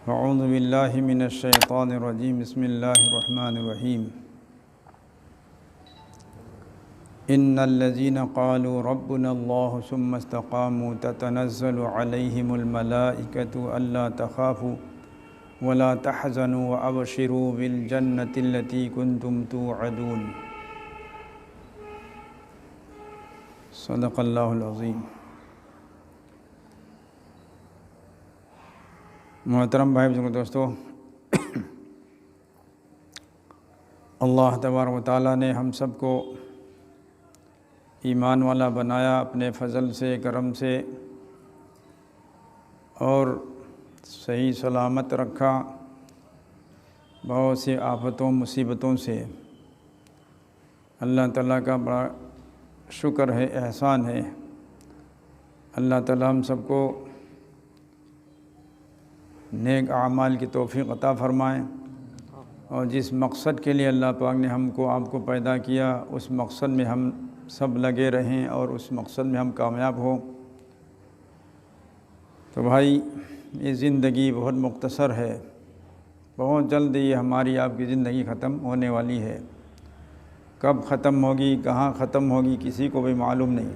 اعوذ باللہ من الشیطان الرجیم بسم اللہ الرحمن الرحیم ان الذین قالوا ربنا اللہ ثم استقاموا تتنزل علیہم الملائکۃ الا تخافوا ولا تحزنوا وابشروا بالجنۃ التی کنتم توعدون۔ صدق اللہ العظیم۔ محترم بھائی بزرگ دوستو، اللہ تبارک و تعالیٰ نے ہم سب کو ایمان والا بنایا اپنے فضل سے، کرم سے، اور صحیح سلامت رکھا بہت سی آفتوں مصیبتوں سے۔ اللہ تعالیٰ کا بڑا شکر ہے، احسان ہے۔ اللہ تعالیٰ ہم سب کو نیک اعمال کی توفیق عطا فرمائیں، اور جس مقصد کے لیے اللہ پاک نے ہم کو آپ کو پیدا کیا اس مقصد میں ہم سب لگے رہیں اور اس مقصد میں ہم کامیاب ہوں۔ تو بھائی، یہ زندگی بہت مختصر ہے، بہت جلد یہ ہماری آپ کی زندگی ختم ہونے والی ہے۔ کب ختم ہوگی، کہاں ختم ہوگی، کسی کو بھی معلوم نہیں۔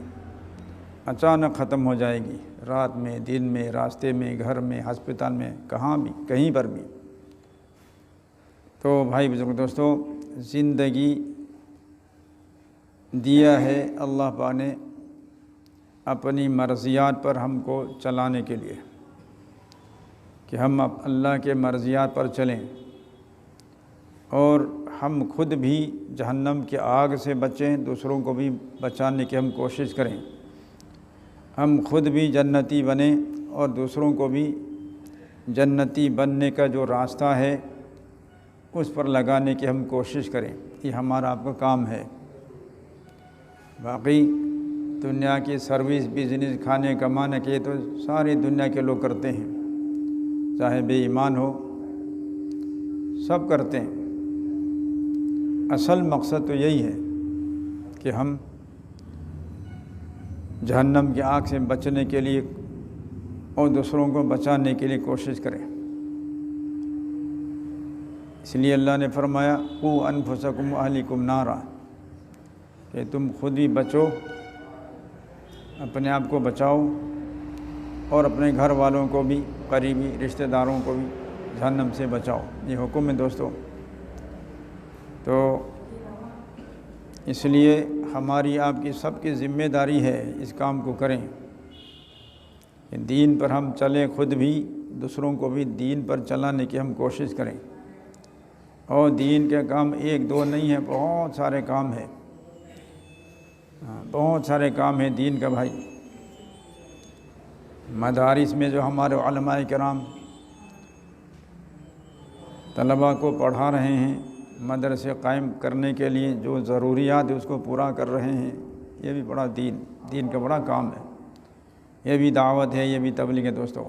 اچانک ختم ہو جائے گی، رات میں، دن میں، راستے میں، گھر میں، ہسپتال میں، کہاں بھی، کہیں پر بھی۔ تو بھائی بزرگ دوستو، زندگی دیا ہے اللہ پاک نے اپنی مرضیات پر ہم کو چلانے کے لیے، کہ ہم اللہ کے مرضیات پر چلیں، اور ہم خود بھی جہنم کی آگ سے بچیں، دوسروں کو بھی بچانے کی ہم کوشش کریں۔ ہم خود بھی جنتی بنیں اور دوسروں کو بھی جنتی بننے کا جو راستہ ہے اس پر لگانے کی ہم کوشش کریں۔ یہ ہمارا آپ کا کام ہے۔ باقی دنیا کی سروس، بزنس، کھانے کمانے کے تو ساری دنیا کے لوگ کرتے ہیں، چاہے بے ایمان ہو، سب کرتے ہیں۔ اصل مقصد تو یہی ہے کہ ہم جہنم کی آگ سے بچنے کے لیے اور دوسروں کو بچانے کے لیے کوشش کریں۔ اس لیے اللہ نے فرمایا قوا انفسکم واہلیکم نارا، کہ تم خود بھی بچو، اپنے آپ کو بچاؤ، اور اپنے گھر والوں کو بھی، قریبی رشتہ داروں کو بھی جہنم سے بچاؤ۔ یہ حکم ہے دوستو۔ تو اس لیے ہماری آپ کی سب کی ذمہ داری ہے اس کام کو کریں کہ دین پر ہم چلیں، خود بھی دوسروں کو بھی دین پر چلانے کی ہم کوشش کریں۔ اور دین کے کام ایک دو نہیں ہیں، بہت سارے کام ہیں، بہت سارے کام ہیں دین کا بھائی۔ مدارس میں جو ہمارے علماء کرام طلباء کو پڑھا رہے ہیں، مدرسے قائم کرنے کے لیے جو ضروریات ہے اس کو پورا کر رہے ہیں، یہ بھی بڑا دین کا بڑا کام ہے۔ یہ بھی دعوت ہے، یہ بھی تبلیغ ہے دوستو۔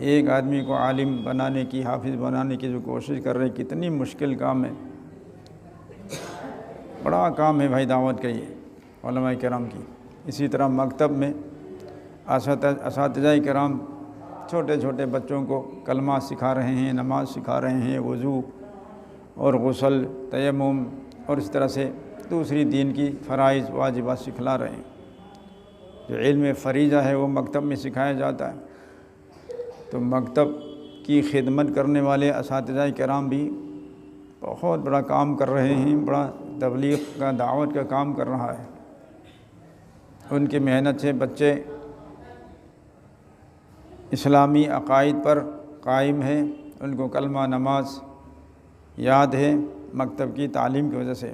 ایک آدمی کو عالم بنانے کی، حافظ بنانے کی جو کوشش کر رہے ہیں، کتنی مشکل کام ہے، بڑا کام ہے بھائی دعوت کا یہ علماء کرام کی۔ اسی طرح مکتب میں اساتذہ کرام چھوٹے چھوٹے بچوں کو کلمہ سکھا رہے ہیں، نماز سکھا رہے ہیں، وضو اور غسل، تیمم، اور اس طرح سے دوسری دین کی فرائض واجبات سکھلا رہے ہیں۔ جو علم فریضہ ہے وہ مکتب میں سکھایا جاتا ہے۔ تو مکتب کی خدمت کرنے والے اساتذہ کرام بھی بہت بڑا کام کر رہے ہیں، بڑا تبلیغ کا، دعوت کا کام کر رہا ہے۔ ان کی محنت سے بچے اسلامی عقائد پر قائم ہیں، ان کو کلمہ نماز یاد ہے مکتب کی تعلیم کی وجہ سے۔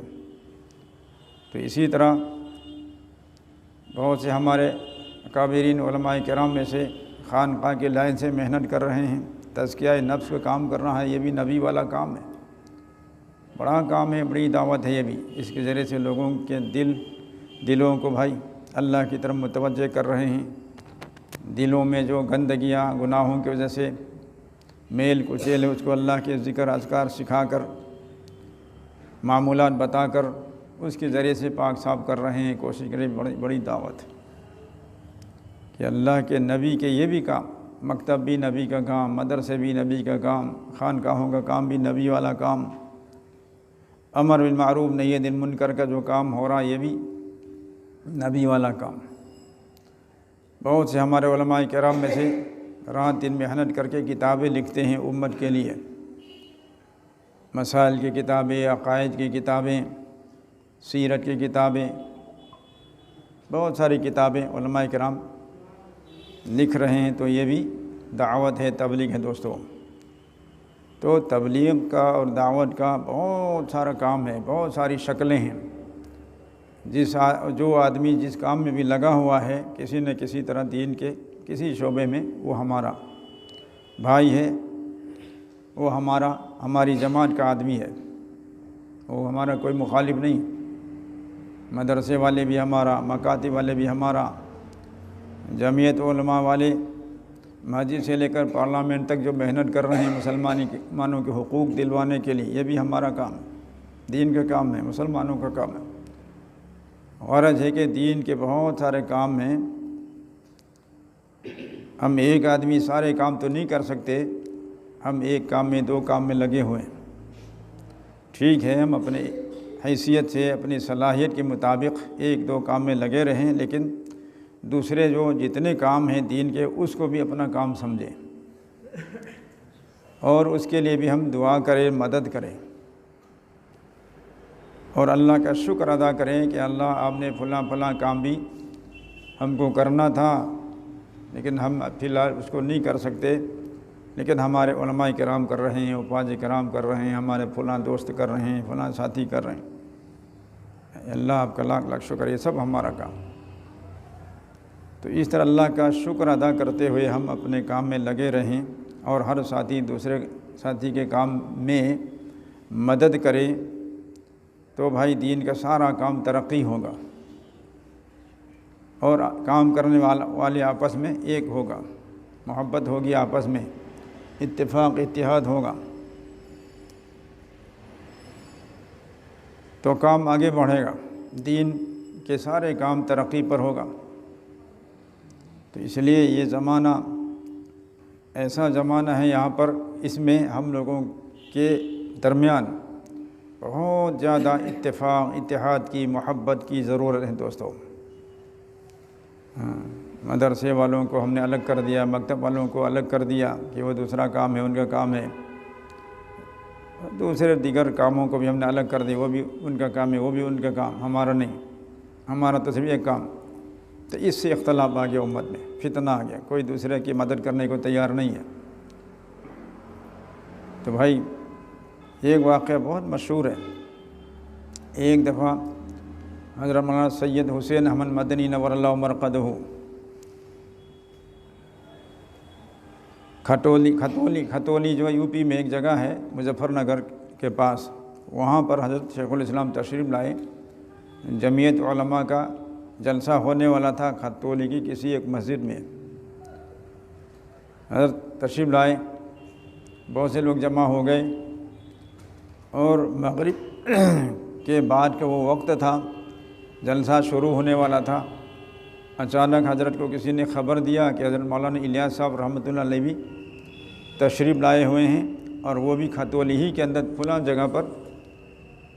تو اسی طرح بہت سے ہمارے اکابرین علماء کرام میں سے خانقاہ کی لائن سے محنت کر رہے ہیں، تزکیہ نفس کا کام کر رہا ہے، یہ بھی نبی والا کام ہے، بڑا کام ہے، بڑی دعوت ہے یہ بھی۔ اس کے ذریعے سے لوگوں کے دلوں کو بھائی اللہ کی طرف متوجہ کر رہے ہیں۔ دلوں میں جو گندگیاں، گناہوں کی وجہ سے میل کچیل ہے، اس کو اللہ کے ذکر اذکار سکھا کر، معمولات بتا کر اس کے ذریعے سے پاک صاف کر رہے ہیں، کوشش کریں۔ بڑی بڑی دعوت کہ اللہ کے نبی کے یہ بھی کام مکتب بھی نبی کا کام، مدرسے بھی نبی کا کام، خانقاہوں کا کام بھی نبی والا کام، امر بالمعروف نہی عن المنکر کا جو کام ہو رہا یہ بھی نبی والا کام۔ بہت سے ہمارے علماء کرام میں سے رات دن محنت کر کے کتابیں لکھتے ہیں امت کے لیے، مسائل کی کتابیں، عقائد کی کتابیں، سیرت کی کتابیں، بہت ساری کتابیں علماء کرام لکھ رہے ہیں، تو یہ بھی دعوت ہے، تبلیغ ہے دوستو۔ تو تبلیغ کا اور دعوت کا بہت سارا کام ہے، بہت ساری شکلیں ہیں۔ جو آدمی جس کام میں بھی لگا ہوا ہے کسی نہ کسی طرح دین کے کسی شعبے میں، وہ ہمارا بھائی ہے، وہ ہماری جماعت کا آدمی ہے، وہ ہمارا کوئی مخالف نہیں۔ مدرسے والے بھی ہمارا، مکاتب والے بھی ہمارا، جمعیت علماء والے مسجد سے لے کر پارلیمنٹ تک جو محنت کر رہے ہیں مسلمانوں کے حقوق دلوانے کے لیے، یہ بھی ہمارا کام ہے، دین کا کام ہے، مسلمانوں کا کام ہے۔ غرض ہے کہ دین کے بہت سارے کام ہیں، ہم ایک آدمی سارے کام تو نہیں کر سکتے، ہم ایک کام میں دو کام میں لگے ہوئے ہیں۔ ٹھیک ہے، ہم اپنے حیثیت سے اپنی صلاحیت کے مطابق ایک دو کام میں لگے رہیں، لیکن دوسرے جو جتنے کام ہیں دین کے اس کو بھی اپنا کام سمجھیں، اور اس کے لیے بھی ہم دعا کریں، مدد کریں، اور اللہ کا شکر ادا کریں کہ اللہ آپ نے فلاں کام بھی ہم کو کرنا تھا، لیکن ہم فی الحال اس کو نہیں کر سکتے، لیکن ہمارے علماء کرام کر رہے ہیں، حفاظ کرام کر رہے ہیں، ہمارے فلاں دوست کر رہے ہیں، فلاں ساتھی کر رہے ہیں، اللہ آپ کا لاکھ لاکھ شکر، یہ سب ہمارا کام۔ تو اس طرح اللہ کا شکر ادا کرتے ہوئے ہم اپنے کام میں لگے رہیں، اور ہر ساتھی دوسرے ساتھی کے کام میں مدد کرے، تو بھائی دین کا سارا کام ترقی ہوگا، اور کام کرنے والے آپس میں ایک ہوگا، محبت ہوگی آپس میں، اتفاق اتحاد ہوگا، تو کام آگے بڑھے گا، دین کے سارے کام ترقی پر ہوگا۔ تو اس لیے یہ زمانہ ایسا زمانہ ہے یہاں پر، اس میں ہم لوگوں کے درمیان بہت زیادہ اتفاق اتحاد کی، محبت کی ضرورت ہے دوستو۔ مدرسے والوں کو ہم نے الگ کر دیا، مکتب والوں کو الگ کر دیا کہ وہ دوسرا کام ہے، ان کا کام ہے، دوسرے دیگر کاموں کو بھی ہم نے الگ کر دیا، وہ بھی ان کا کام ہے، وہ بھی ان کا کام، ہمارا نہیں، ہمارا تو صرف ایک کام۔ تو اس سے اختلاف آ گیا امت میں، فتنہ آ گیا، کوئی دوسرے کی مدد کرنے کو تیار نہیں ہے۔ تو بھائی ایک واقعہ بہت مشہور ہے، ایک دفعہ حضرت مولانا سید حسین احمد مدنی نور اللہ مرقدہ کھتولی جو یو پی میں ایک جگہ ہے مظفر نگر کے پاس، وہاں پر حضرت شیخ الاسلام تشریف لائے، جمعیت علماء کا جلسہ ہونے والا تھا کھتولی کی کسی ایک مسجد میں، حضرت تشریف لائے، بہت سے لوگ جمع ہو گئے، اور مغرب کے بعد کا وہ وقت تھا، جلسہ شروع ہونے والا تھا۔ اچانک حضرت کو کسی نے خبر دیا کہ حضرت مولانا الیاس صاحب رحمۃ اللہ علیہ بھی تشریف لائے ہوئے ہیں، اور وہ بھی کھتولی ہی کے اندر فلاں جگہ پر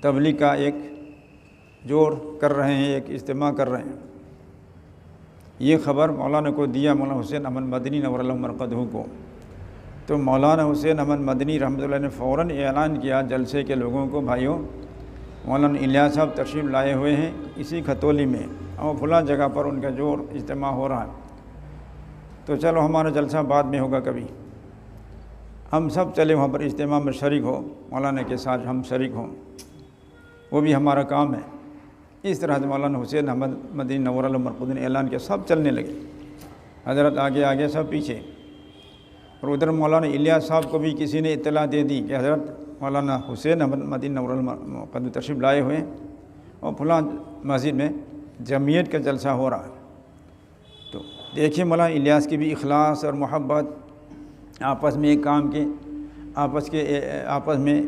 تبلیغ کا ایک جوڑ کر رہے ہیں، ایک اجتماع کر رہے ہیں۔ یہ خبر مولانا کو دیا، مولانا حسین احمد مدنی نور اللہ مرقدہ کو۔ تو مولانا حسین احمد مدنی رحمۃ اللہ نے فوراً اعلان کیا جلسے کے لوگوں کو، بھائیوں مولانا الیاس صاحب تشریف لائے ہوئے ہیں اسی کھتولی میں، اور فلاں جگہ پر ان کا جوڑ اجتماع ہو رہا ہے، تو چلو ہمارا جلسہ بعد میں ہوگا کبھی، ہم سب چلے وہاں پر اجتماع میں شریک ہو، مولانا کے ساتھ ہم شریک ہوں، وہ بھی ہمارا کام ہے۔ اس طرح سے مولانا حسین احمد مدنی نور اللہ مرقدہ نے اعلان کیا، سب چلنے لگے، حضرت آگے آگے سب پیچھے۔ اور ادھر مولانا الیاس صاحب کو بھی کسی نے اطلاع دے دی کہ حضرت مولانا حسین احمد مدنی نور اللہ مرقدہ تشریف لائے ہوئے ہیں، اور فلاں مسجد میں جمعیت کا جلسہ ہو رہا ہے۔ تو دیکھیے مولانا الیاس کی بھی اخلاص اور محبت، آپس میں ایک کام کے آپس میں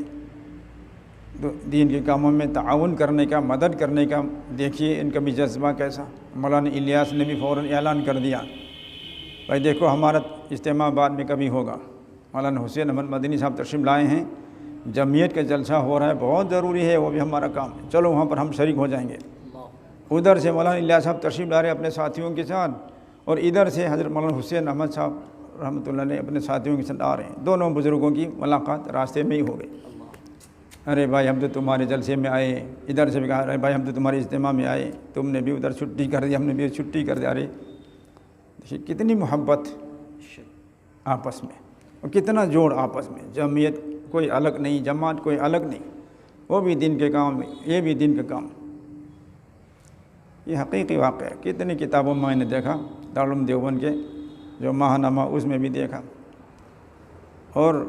دین کے کاموں میں تعاون کرنے کا، مدد کرنے کا، دیکھیے ان کا بھی جذبہ کیسا۔ مولانا الیاس نے بھی فوراً اعلان کر دیا بھائی دیکھو ہمارا اجتماع بعد میں کبھی ہوگا، مولانا حسین احمد مدنی صاحب تشریف لائے ہیں، جمعیت کا جلسہ ہو رہا ہے، بہت ضروری ہے، وہ بھی ہمارا کام ہے، چلو وہاں پر ہم شریک ہو جائیں گے۔ ادھر سے مولانا الیاس صاحب تشریف لا رہے اپنے ساتھیوں کے ساتھ، اور ادھر سے حضرت مولانا حسین احمد صاحب رحمۃ اللہ علیہ اپنے ساتھیوں کے ساتھ آ رہے ہیں، دونوں بزرگوں کی ملاقات راستے میں ہی ہو گئی۔ ارے بھائی ہم تو تمہارے جلسے میں آئے، ادھر سے بھی کہا ارے بھائی ہم تو تمہارے اجتماع میں آئے، تم نے بھی ادھر چھٹی کر دی، ہم نے بھی چھٹی کر دی۔ ارے دیکھیے کتنی محبت آپس میں، اور کتنا جوڑ آپس میں، جمعیت کوئی الگ نہیں، جماعت کوئی الگ نہیں، وہ بھی دین کے کام، یہ بھی دین کا کام۔ یہ حقیقی واقعہ ہے، کتنی کتابوں میں نے دیکھا، دارالعلوم دیوبند کے جو ماہنامہ اس میں بھی دیکھا، اور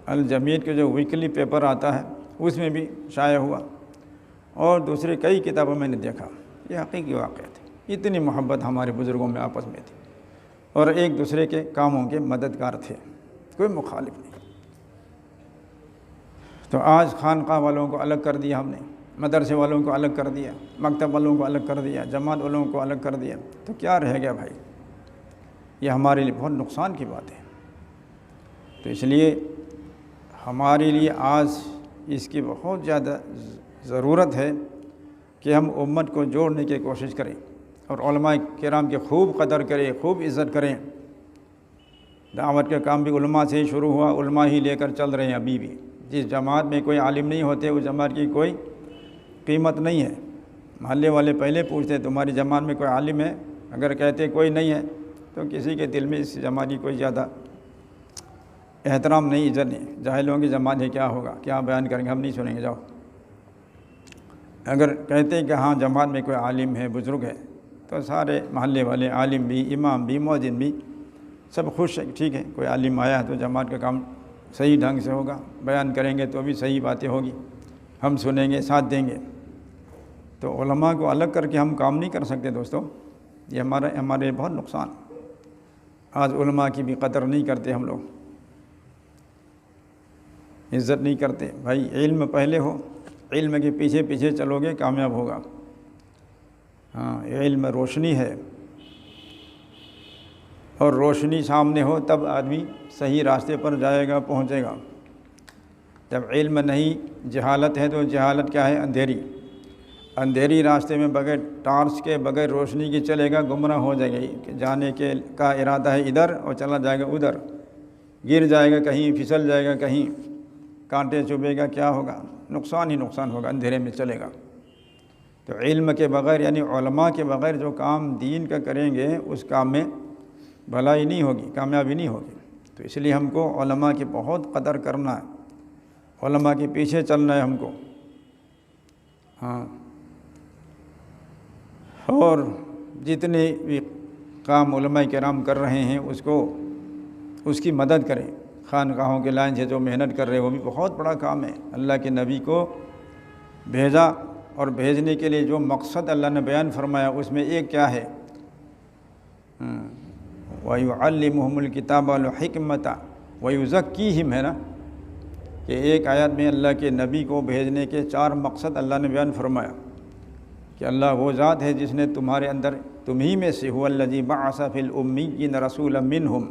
الجمعیت کے جو ویکلی پیپر آتا ہے اس میں بھی شائع ہوا، اور دوسرے کئی کتابوں میں نے دیکھا۔ یہ حقیقی واقعہ تھے، اتنی محبت ہمارے بزرگوں میں آپس میں تھی، اور ایک دوسرے کے کاموں کے مددگار تھے، کوئی مخالف نہیں۔ تو آج خانقاہ والوں کو الگ کر دیا ہم نے، مدرسے والوں کو الگ کر دیا، مکتب والوں کو الگ کر دیا، جماعت والوں کو الگ کر دیا، تو کیا رہ گیا بھائی؟ یہ ہمارے لیے بہت نقصان کی بات ہے۔ تو اس لیے ہمارے لیے آج اس کی بہت زیادہ ضرورت ہے کہ ہم امت کو جوڑنے کی کوشش کریں، اور علماء کرام کی خوب قدر کریں، خوب عزت کریں۔ دعوت کا کام بھی علماء سے ہی شروع ہوا، علماء ہی لے کر چل رہے ہیں ابھی بھی۔ جس جماعت میں کوئی عالم نہیں ہوتے اس جماعت کی کوئی قیمت نہیں ہے۔ محلے والے پہلے پوچھتے تمہاری جماعت میں کوئی عالم ہے؟ اگر کہتے کوئی نہیں ہے تو کسی کے دل میں اس جماعت کی کوئی زیادہ احترام نہیں، عزت نہیں۔ جاہلوں کی جماعت ہے، کیا ہوگا، کیا بیان کریں گے، ہم نہیں سنیں گے، جاؤ۔ اگر کہتے کہ ہاں جماعت میں کوئی عالم ہے، بزرگ ہے، تو سارے محلے والے، عالم بھی، امام بھی، مؤذن بھی، سب خوش ہیں، ٹھیک ہے کوئی عالم آیا تو جماعت کا کام صحیح ڈھنگ سے ہوگا، بیان کریں گے تو بھی صحیح باتیں ہوگی، ہم سنیں گے، ساتھ دیں گے۔ تو علماء کو الگ کر کے ہم کام نہیں کر سکتے دوستو، یہ ہمارے بہت نقصان۔ آج علماء کی بھی قدر نہیں کرتے ہم لوگ، عزت نہیں کرتے۔ بھائی علم پہلے ہو، علم کے پیچھے پیچھے چلو گے کامیاب ہوگا۔ ہاں علم روشنی ہے، اور روشنی سامنے ہو تب آدمی صحیح راستے پر جائے گا، پہنچے گا۔ جب علم نہیں، جہالت ہے، تو جہالت کیا ہے؟ اندھیری۔ اندھیری راستے میں بغیر ٹارچ کے، بغیر روشنی کے چلے گا، گمراہ ہو جائے گا۔ جانے کے کا ارادہ ہے ادھر اور چلا جائے گا ادھر، گر جائے گا، کہیں پھسل جائے گا، کہیں کانٹے چبھے گا، کیا ہوگا؟ نقصان ہی نقصان ہوگا، اندھیرے میں چلے گا۔ تو علم کے بغیر، یعنی علماء کے بغیر جو کام دین کا کریں گے اس کام میں بھلائی نہیں ہوگی، کامیابی نہیں ہوگی۔ تو اس لیے ہم کو علماء کی بہت قدر کرنا ہے، علماء کے پیچھے چلنا ہے ہم کو۔ ہاں، اور جتنے بھی کام علماء کرام کر رہے ہیں اس کی مدد کریں۔ خانقاہوں کے لائن سے جو محنت کر رہے ہیں وہ بھی بہت بڑا کام ہے۔ اللہ کے نبی کو بھیجا، اور بھیجنے کے لیے جو مقصد اللہ نے بیان فرمایا اس میں ایک کیا ہے؟ وَيُعَلِّمُهُمُ الْكِتَابَ وَالْحِكْمَةَ وَيُزَكِّيهِمْ ہے نا، کہ ایک آیت میں اللہ کے نبی کو بھیجنے کے 4 مقصد اللہ نے بیان فرمایا، کہ اللہ وہ ذات ہے جس نے تمہارے اندر، تمہیں میں سے، هُوَ الَّذِي بَعَثَ فِي الْأُمِّيِّينَ رَسُولًا مِّنْهُمْ،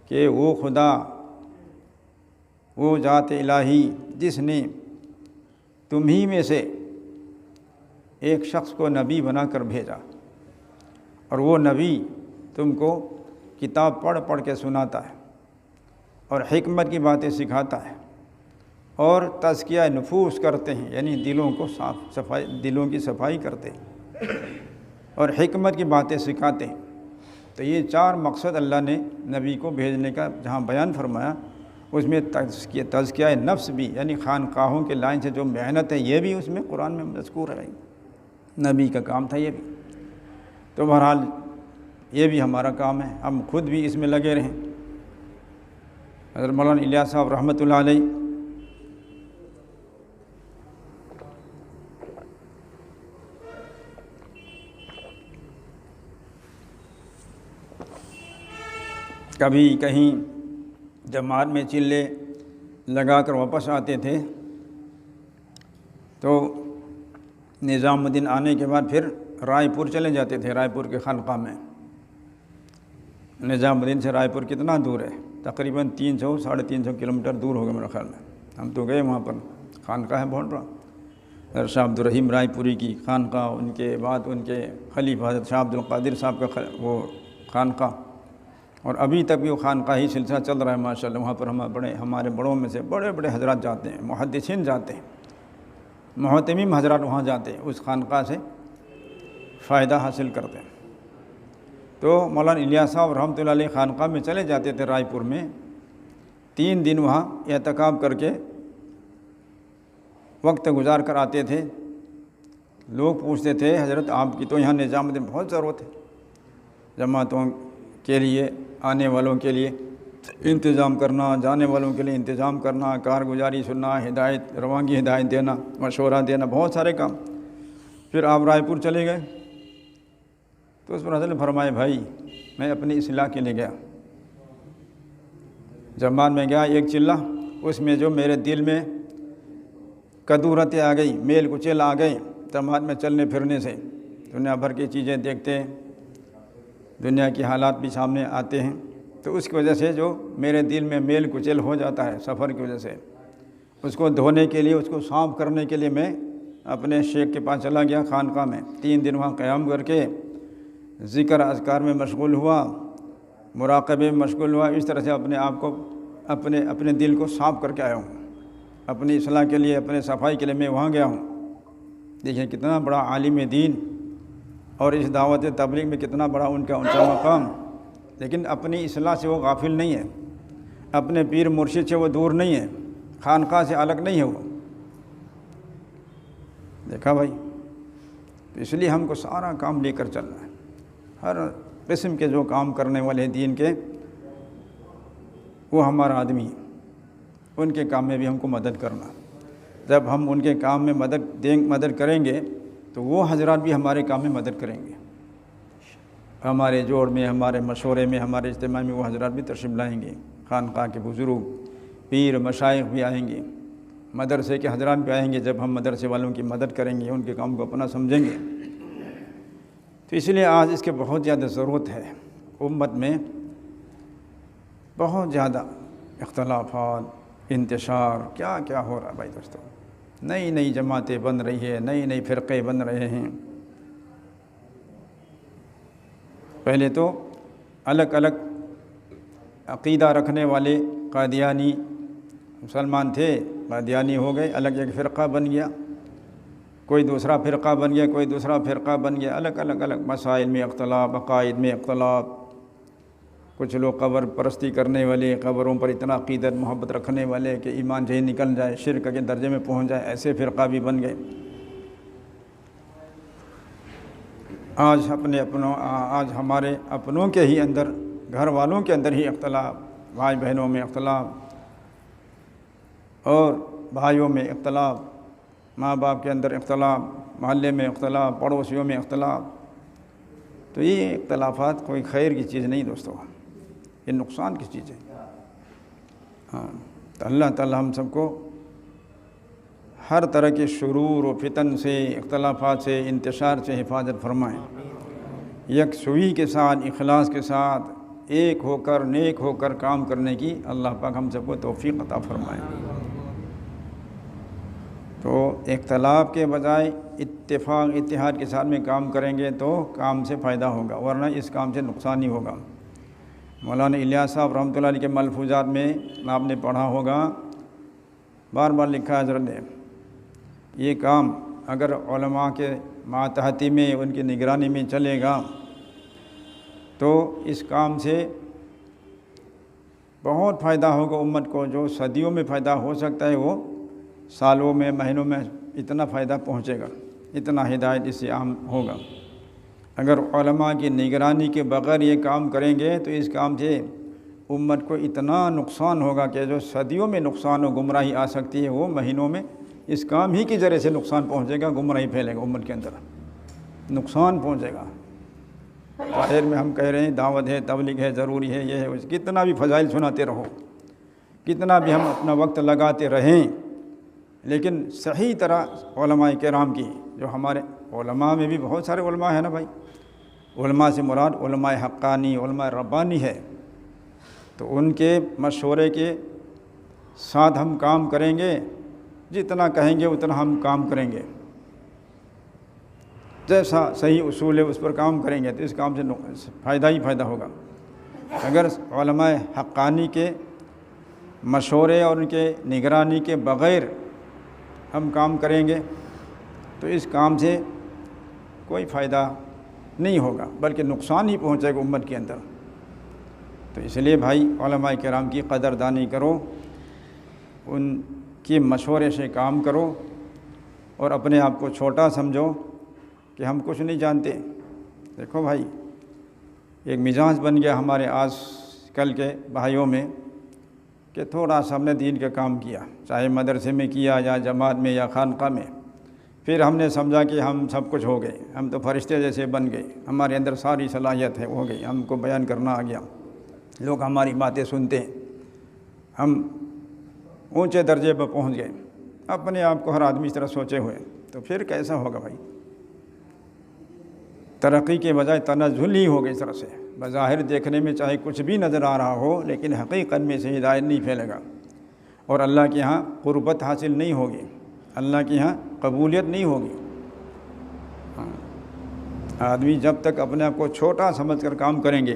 کہ وہ خدا، وہ ذات الہی جس نے تمہیں میں سے ایک شخص کو نبی بنا کر بھیجا، اور وہ نبی تم کو کتاب پڑھ پڑھ کے سناتا ہے، اور حکمت کی باتیں سکھاتا ہے، اور تزکیہ نفوس کرتے ہیں، یعنی دلوں کو دلوں کی صفائی کرتے ہیں، اور حکمت کی باتیں سکھاتے ہیں۔ تو یہ 4 مقصد اللہ نے نبی کو بھیجنے کا جہاں بیان فرمایا، اس میں تزکیہ نفس بھی، یعنی خانقاہوں کے لائن سے جو محنت ہے یہ بھی اس میں قرآن میں مذکور ہے، نبی کا کام تھا یہ بھی۔ تو بہرحال یہ بھی ہمارا کام ہے، ہم خود بھی اس میں لگے رہیں۔ حضرت مولانا الیاس صاحب رحمۃ اللہ علیہ کبھی کہیں جماعت میں چلے لگا کر واپس آتے تھے، تو نظام الدین آنے کے بعد پھر رائے پور چلے جاتے تھے، رائے پور کے خانقاہ میں، نظام الدین سے رائے پور کتنا دور ہے؟ تقریباً 300 ساڑھے 300 کلومیٹر دور ہوگا میرے خیال میں. ہم تو گئے وہاں پر، خانقاہ ہے بہت بڑا، شاہ عبد الرحیم رائے پوری کی خانقاہ، ان کے بعد ان کے خلیفہ حضرت شاہ عبد القادر صاحب کا وہ خانقاہ، اور ابھی تک بھی وہ خانقاہ ہی سلسلہ چل رہا ہے ماشاءاللہ. وہاں پر ہمارے بڑوں میں سے بڑے بڑے حضرات جاتے ہیں، محدثین جاتے ہیں، محتمیم حضرات وہاں جاتے ہیں، اس خانقاہ سے فائدہ حاصل کرتے ہیں. تو مولانا الیاس صاحب رحمۃ اللہ علیہ خانقاہ میں چلے جاتے تھے رائے پور میں، 3 دن وہاں اعتکاف کر کے وقت گزار کر آتے تھے. لوگ پوچھتے تھے حضرت آپ کی تو یہاں نظام الدین بہت ضرورت ہے، جماعتوں کے لیے، آنے والوں کے لیے انتظام کرنا، جانے والوں کے لیے انتظام کرنا، کارگزاری سننا، ہدایت، روانگی ہدایت دینا، مشورہ دینا، بہت سارے کام. پھر آپ رائے پور چلے گئے. تو اس پر حضرت نے فرمائے بھائی میں اپنی اصلاح کے لیے گیا، جماعت میں گیا، ایک چلہ اس میں جو میرے دل میں کدورتیں آ گئی، میل کچیل آ گئے جماعت میں چلنے پھرنے سے، دنیا بھر کی چیزیں دیکھتے ہیں، دنیا کی حالات بھی سامنے آتے ہیں، تو اس کی وجہ سے جو میرے دل میں میل کچیل ہو جاتا ہے سفر کی وجہ سے، اس کو دھونے کے لیے، اس کو صاف کرنے کے لیے میں اپنے شیخ کے پاس چلا گیا خانقاہ میں. 3 دن وہاں قیام کر کے ذکر اذکار میں مشغول ہوا، مراقبے میں مشغول ہوا. اس طرح سے اپنے آپ کو اپنے دل کو صاف کر کے آیا ہوں. اپنی اصلاح کے لیے، اپنے صفائی کے لیے میں وہاں گیا ہوں. دیکھیں کتنا بڑا عالم دین، اور اس دعوت تبلیغ میں کتنا بڑا ان کا مقام. لیکن اپنی اصلاح سے وہ غافل نہیں ہے، اپنے پیر مرشد سے وہ دور نہیں ہے، خانقاہ سے الگ نہیں ہے وہ. دیکھا بھائی، تو اس لیے ہم کو سارا کام لے کر چلنا ہے. ہر قسم کے جو کام کرنے والے دین کے، وہ ہمارا آدمی، ان کے کام میں بھی ہم کو مدد کرنا. جب ہم ان کے کام میں مدد کریں گے تو وہ حضرات بھی ہمارے کام میں مدد کریں گے. ہمارے جوڑ میں، ہمارے مشورے میں، ہمارے اجتماع میں وہ حضرات بھی تشریف لائیں گے. خانقاہ کے بزرگ، پیر، مشائخ بھی آئیں گے، مدرسے کے حضرات بھی آئیں گے. جب ہم مدرسے والوں کی مدد کریں گے، ان کے کام کو اپنا سمجھیں گے. تو اس لیے آج اس کے بہت زیادہ ضرورت ہے. امت میں بہت زیادہ اختلافات، انتشار، کیا کیا ہو رہا ہے بھائی دوستو. نئی نئی جماعتیں بن رہی ہے، نئی نئی فرقے بن رہے ہیں. پہلے تو الگ الگ عقیدہ رکھنے والے قادیانی مسلمان تھے، قادیانی ہو گئے، الگ ایک فرقہ بن گیا، کوئی دوسرا فرقہ بن گیا، کوئی دوسرا فرقہ بن گیا. الگ الگ مسائل میں اختلاف، عقائد میں اختلاف. کچھ لوگ قبر پرستی کرنے والے، قبروں پر اتنا عقیدت محبت رکھنے والے کہ ایمان سے ہی نکل جائے، شرک کے درجے میں پہنچ جائے، ایسے فرقہ بھی بن گئے. آج ہمارے اپنوں کے ہی اندر، گھر والوں کے اندر ہی اختلاف، بھائی بہنوں میں اختلاف، اور بھائیوں میں اختلاف، ماں باپ کے اندر اختلاف، محلے میں اختلاف، پڑوسیوں میں اختلاف. تو یہ اختلافات کوئی خیر کی چیز نہیں دوستو، یہ نقصان کی چیز ہے. ہاں، تو اللہ تعالی ہم سب کو ہر طرح کے شرور و فتن سے، اختلافات سے، انتشار سے حفاظت فرمائیں. یکسوئی کے ساتھ، اخلاص کے ساتھ، ایک ہو کر، نیک ہو کر کام کرنے کی اللہ پاک ہم سب کو توفیق عطا فرمائیں. تو اختلاف کے بجائے اتفاق، اتحاد کے ساتھ میں کام کریں گے تو کام سے فائدہ ہوگا، ورنہ اس کام سے نقصان ہی ہوگا. مولانا الیاس صاحب رحمۃ اللہ علیہ کے ملفوظات میں آپ نے پڑھا ہوگا، بار بار لکھا حضرت نے، یہ کام اگر علماء کے ماتحتی میں، ان کی نگرانی میں چلے گا تو اس کام سے بہت فائدہ ہوگا امت کو. جو صدیوں میں فائدہ ہو سکتا ہے وہ سالوں میں، مہینوں میں اتنا فائدہ پہنچے گا، اتنا ہدایت اس سے عام ہوگا. اگر علماء کی نگرانی کے بغیر یہ کام کریں گے تو اس کام سے امت کو اتنا نقصان ہوگا کہ جو صدیوں میں نقصان و گمراہی آ سکتی ہے، وہ مہینوں میں اس کام ہی کی ذریعے سے نقصان پہنچے گا، گمراہی پھیلے گا امت کے اندر، نقصان پہنچے گا. ظاہر میں ہم کہہ رہے ہیں دعوت ہے، تبلیغ ہے، ضروری ہے، یہ ہے، کتنا بھی فضائل سناتے رہو، کتنا بھی ہم اپنا وقت لگاتے رہیں، لیکن صحیح طرح علماء کرام کی، جو ہمارے علماء میں بھی بہت سارے علماء ہیں نا بھائی، علماء سے مراد علماء حقانی، علماء ربانی ہے، تو ان کے مشورے کے ساتھ ہم کام کریں گے، جتنا کہیں گے اتنا ہم کام کریں گے، جیسا صحیح اصول ہے اس پر کام کریں گے تو اس کام سے فائدہ ہی فائدہ ہوگا۔ اگر علماء حقانی کے مشورے اور ان کے نگرانی کے بغیر ہم کام کریں گے تو اس کام سے کوئی فائدہ نہیں ہوگا، بلکہ نقصان ہی پہنچے گا امت کے اندر۔ تو اس لیے بھائی علماء کرام کی قدردانی کرو، ان کے مشورے سے کام کرو، اور اپنے آپ کو چھوٹا سمجھو کہ ہم کچھ نہیں جانتے۔ دیکھو بھائی، ایک مزاج بن گیا ہمارے آج کل کے بھائیوں میں کہ تھوڑا سا ہم نے دین کا کام کیا، چاہے مدرسے میں کیا یا جماعت میں یا خانقاہ میں، پھر ہم نے سمجھا کہ ہم سب کچھ ہو گئے، ہم تو فرشتے جیسے بن گئے، ہمارے اندر ساری صلاحیت ہے، ہو گئی، ہم کو بیان کرنا آ گیا، لوگ ہماری باتیں سنتے ہیں، ہم اونچے درجے پر پہنچ گئے، اپنے آپ کو ہر آدمی اس طرح سوچے ہوئے، تو پھر کیسا ہوگا بھائی؟ ترقی کے بجائے تنزل ہی ہو گئی اس طرح سے۔ بظاہر دیکھنے میں چاہے کچھ بھی نظر آ رہا ہو، لیکن حقیقت میں سے ہدایت نہیں پھیلے گا، اور اللہ کے ہاں قربت حاصل نہیں ہوگی، اللہ کے ہاں قبولیت نہیں ہوگی۔ آدمی جب تک اپنے آپ کو چھوٹا سمجھ کر کام کریں گے،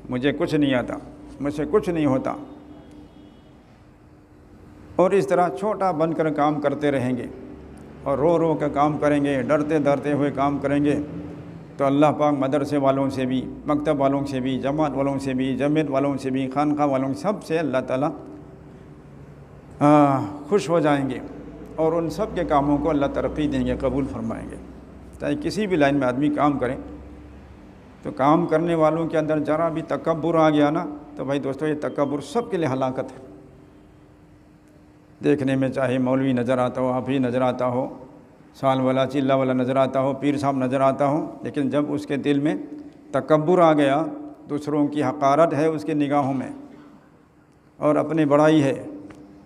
مجھے کچھ نہیں آتا، مجھ سے کچھ نہیں ہوتا، اور اس طرح چھوٹا بن کر کام کرتے رہیں گے اور رو رو کر کام کریں گے، ڈرتے ڈرتے ہوئے کام کریں گے، تو اللہ پاک مدرسے والوں سے بھی، مکتب والوں سے بھی، جماعت والوں سے بھی، جمعیت والوں سے بھی، خانقاہ والوں سب سے اللہ تعالیٰ خوش ہو جائیں گے، اور ان سب کے کاموں کو اللہ ترقی دیں گے، قبول فرمائیں گے۔ چاہے کسی بھی لائن میں آدمی کام کرے، تو کام کرنے والوں کے اندر ذرا بھی تکبر آ گیا نا، تو بھائی دوستو یہ تکبر سب کے لیے ہلاکت ہے۔ دیکھنے میں چاہے مولوی نظر آتا ہو، حافظ نظر آتا ہو، سال والا چلہ والا نظر آتا ہو، پیر صاحب نظر آتا ہو، لیکن جب اس کے دل میں تکبر آ گیا، دوسروں کی حقارت ہے اس کے نگاہوں میں اور اپنی بڑائی ہے،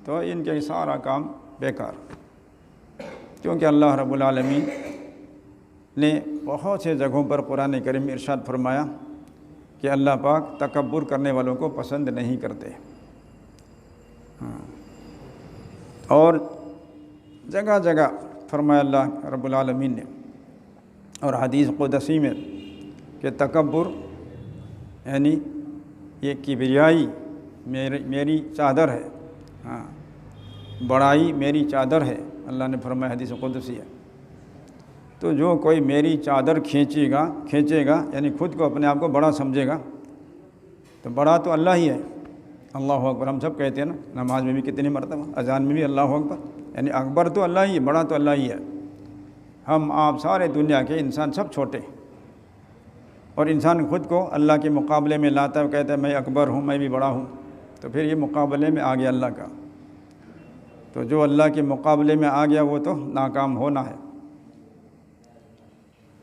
تو ان کے سارا کام بیکار۔ کیونکہ اللہ رب العالمین نے بہت سے جگہوں پر قرآن کریم میں ارشاد فرمایا کہ اللہ پاک تکبر کرنے والوں کو پسند نہیں کرتے، اور جگہ جگہ فرمایا اللہ رب العالمین نے، اور حدیث قدسی میں کہ تکبر یعنی یہ کبریائی میری چادر ہے، بڑائی میری چادر ہے، اللہ نے فرمایا، حدیث قدسی ہے۔ تو جو کوئی میری چادر کھینچے گا یعنی خود کو اپنے آپ کو بڑا سمجھے گا، تو بڑا تو اللہ ہی ہے۔ اللہ اکبر ہم سب کہتے ہیں نا، نماز میں بھی کتنی مرتبہ، اذان میں بھی اللہ اکبر، یعنی اکبر تو اللہ ہی ہے، بڑا تو اللہ ہی ہے۔ ہم آپ سارے دنیا کے انسان سب چھوٹے، اور انسان خود کو اللہ کے مقابلے میں لاتا ہے، کہتا ہے میں اکبر ہوں، میں بھی بڑا ہوں، تو پھر یہ مقابلے میں آ گیا اللہ کا۔ تو جو اللہ کے مقابلے میں آ گیا وہ تو ناکام ہونا ہے۔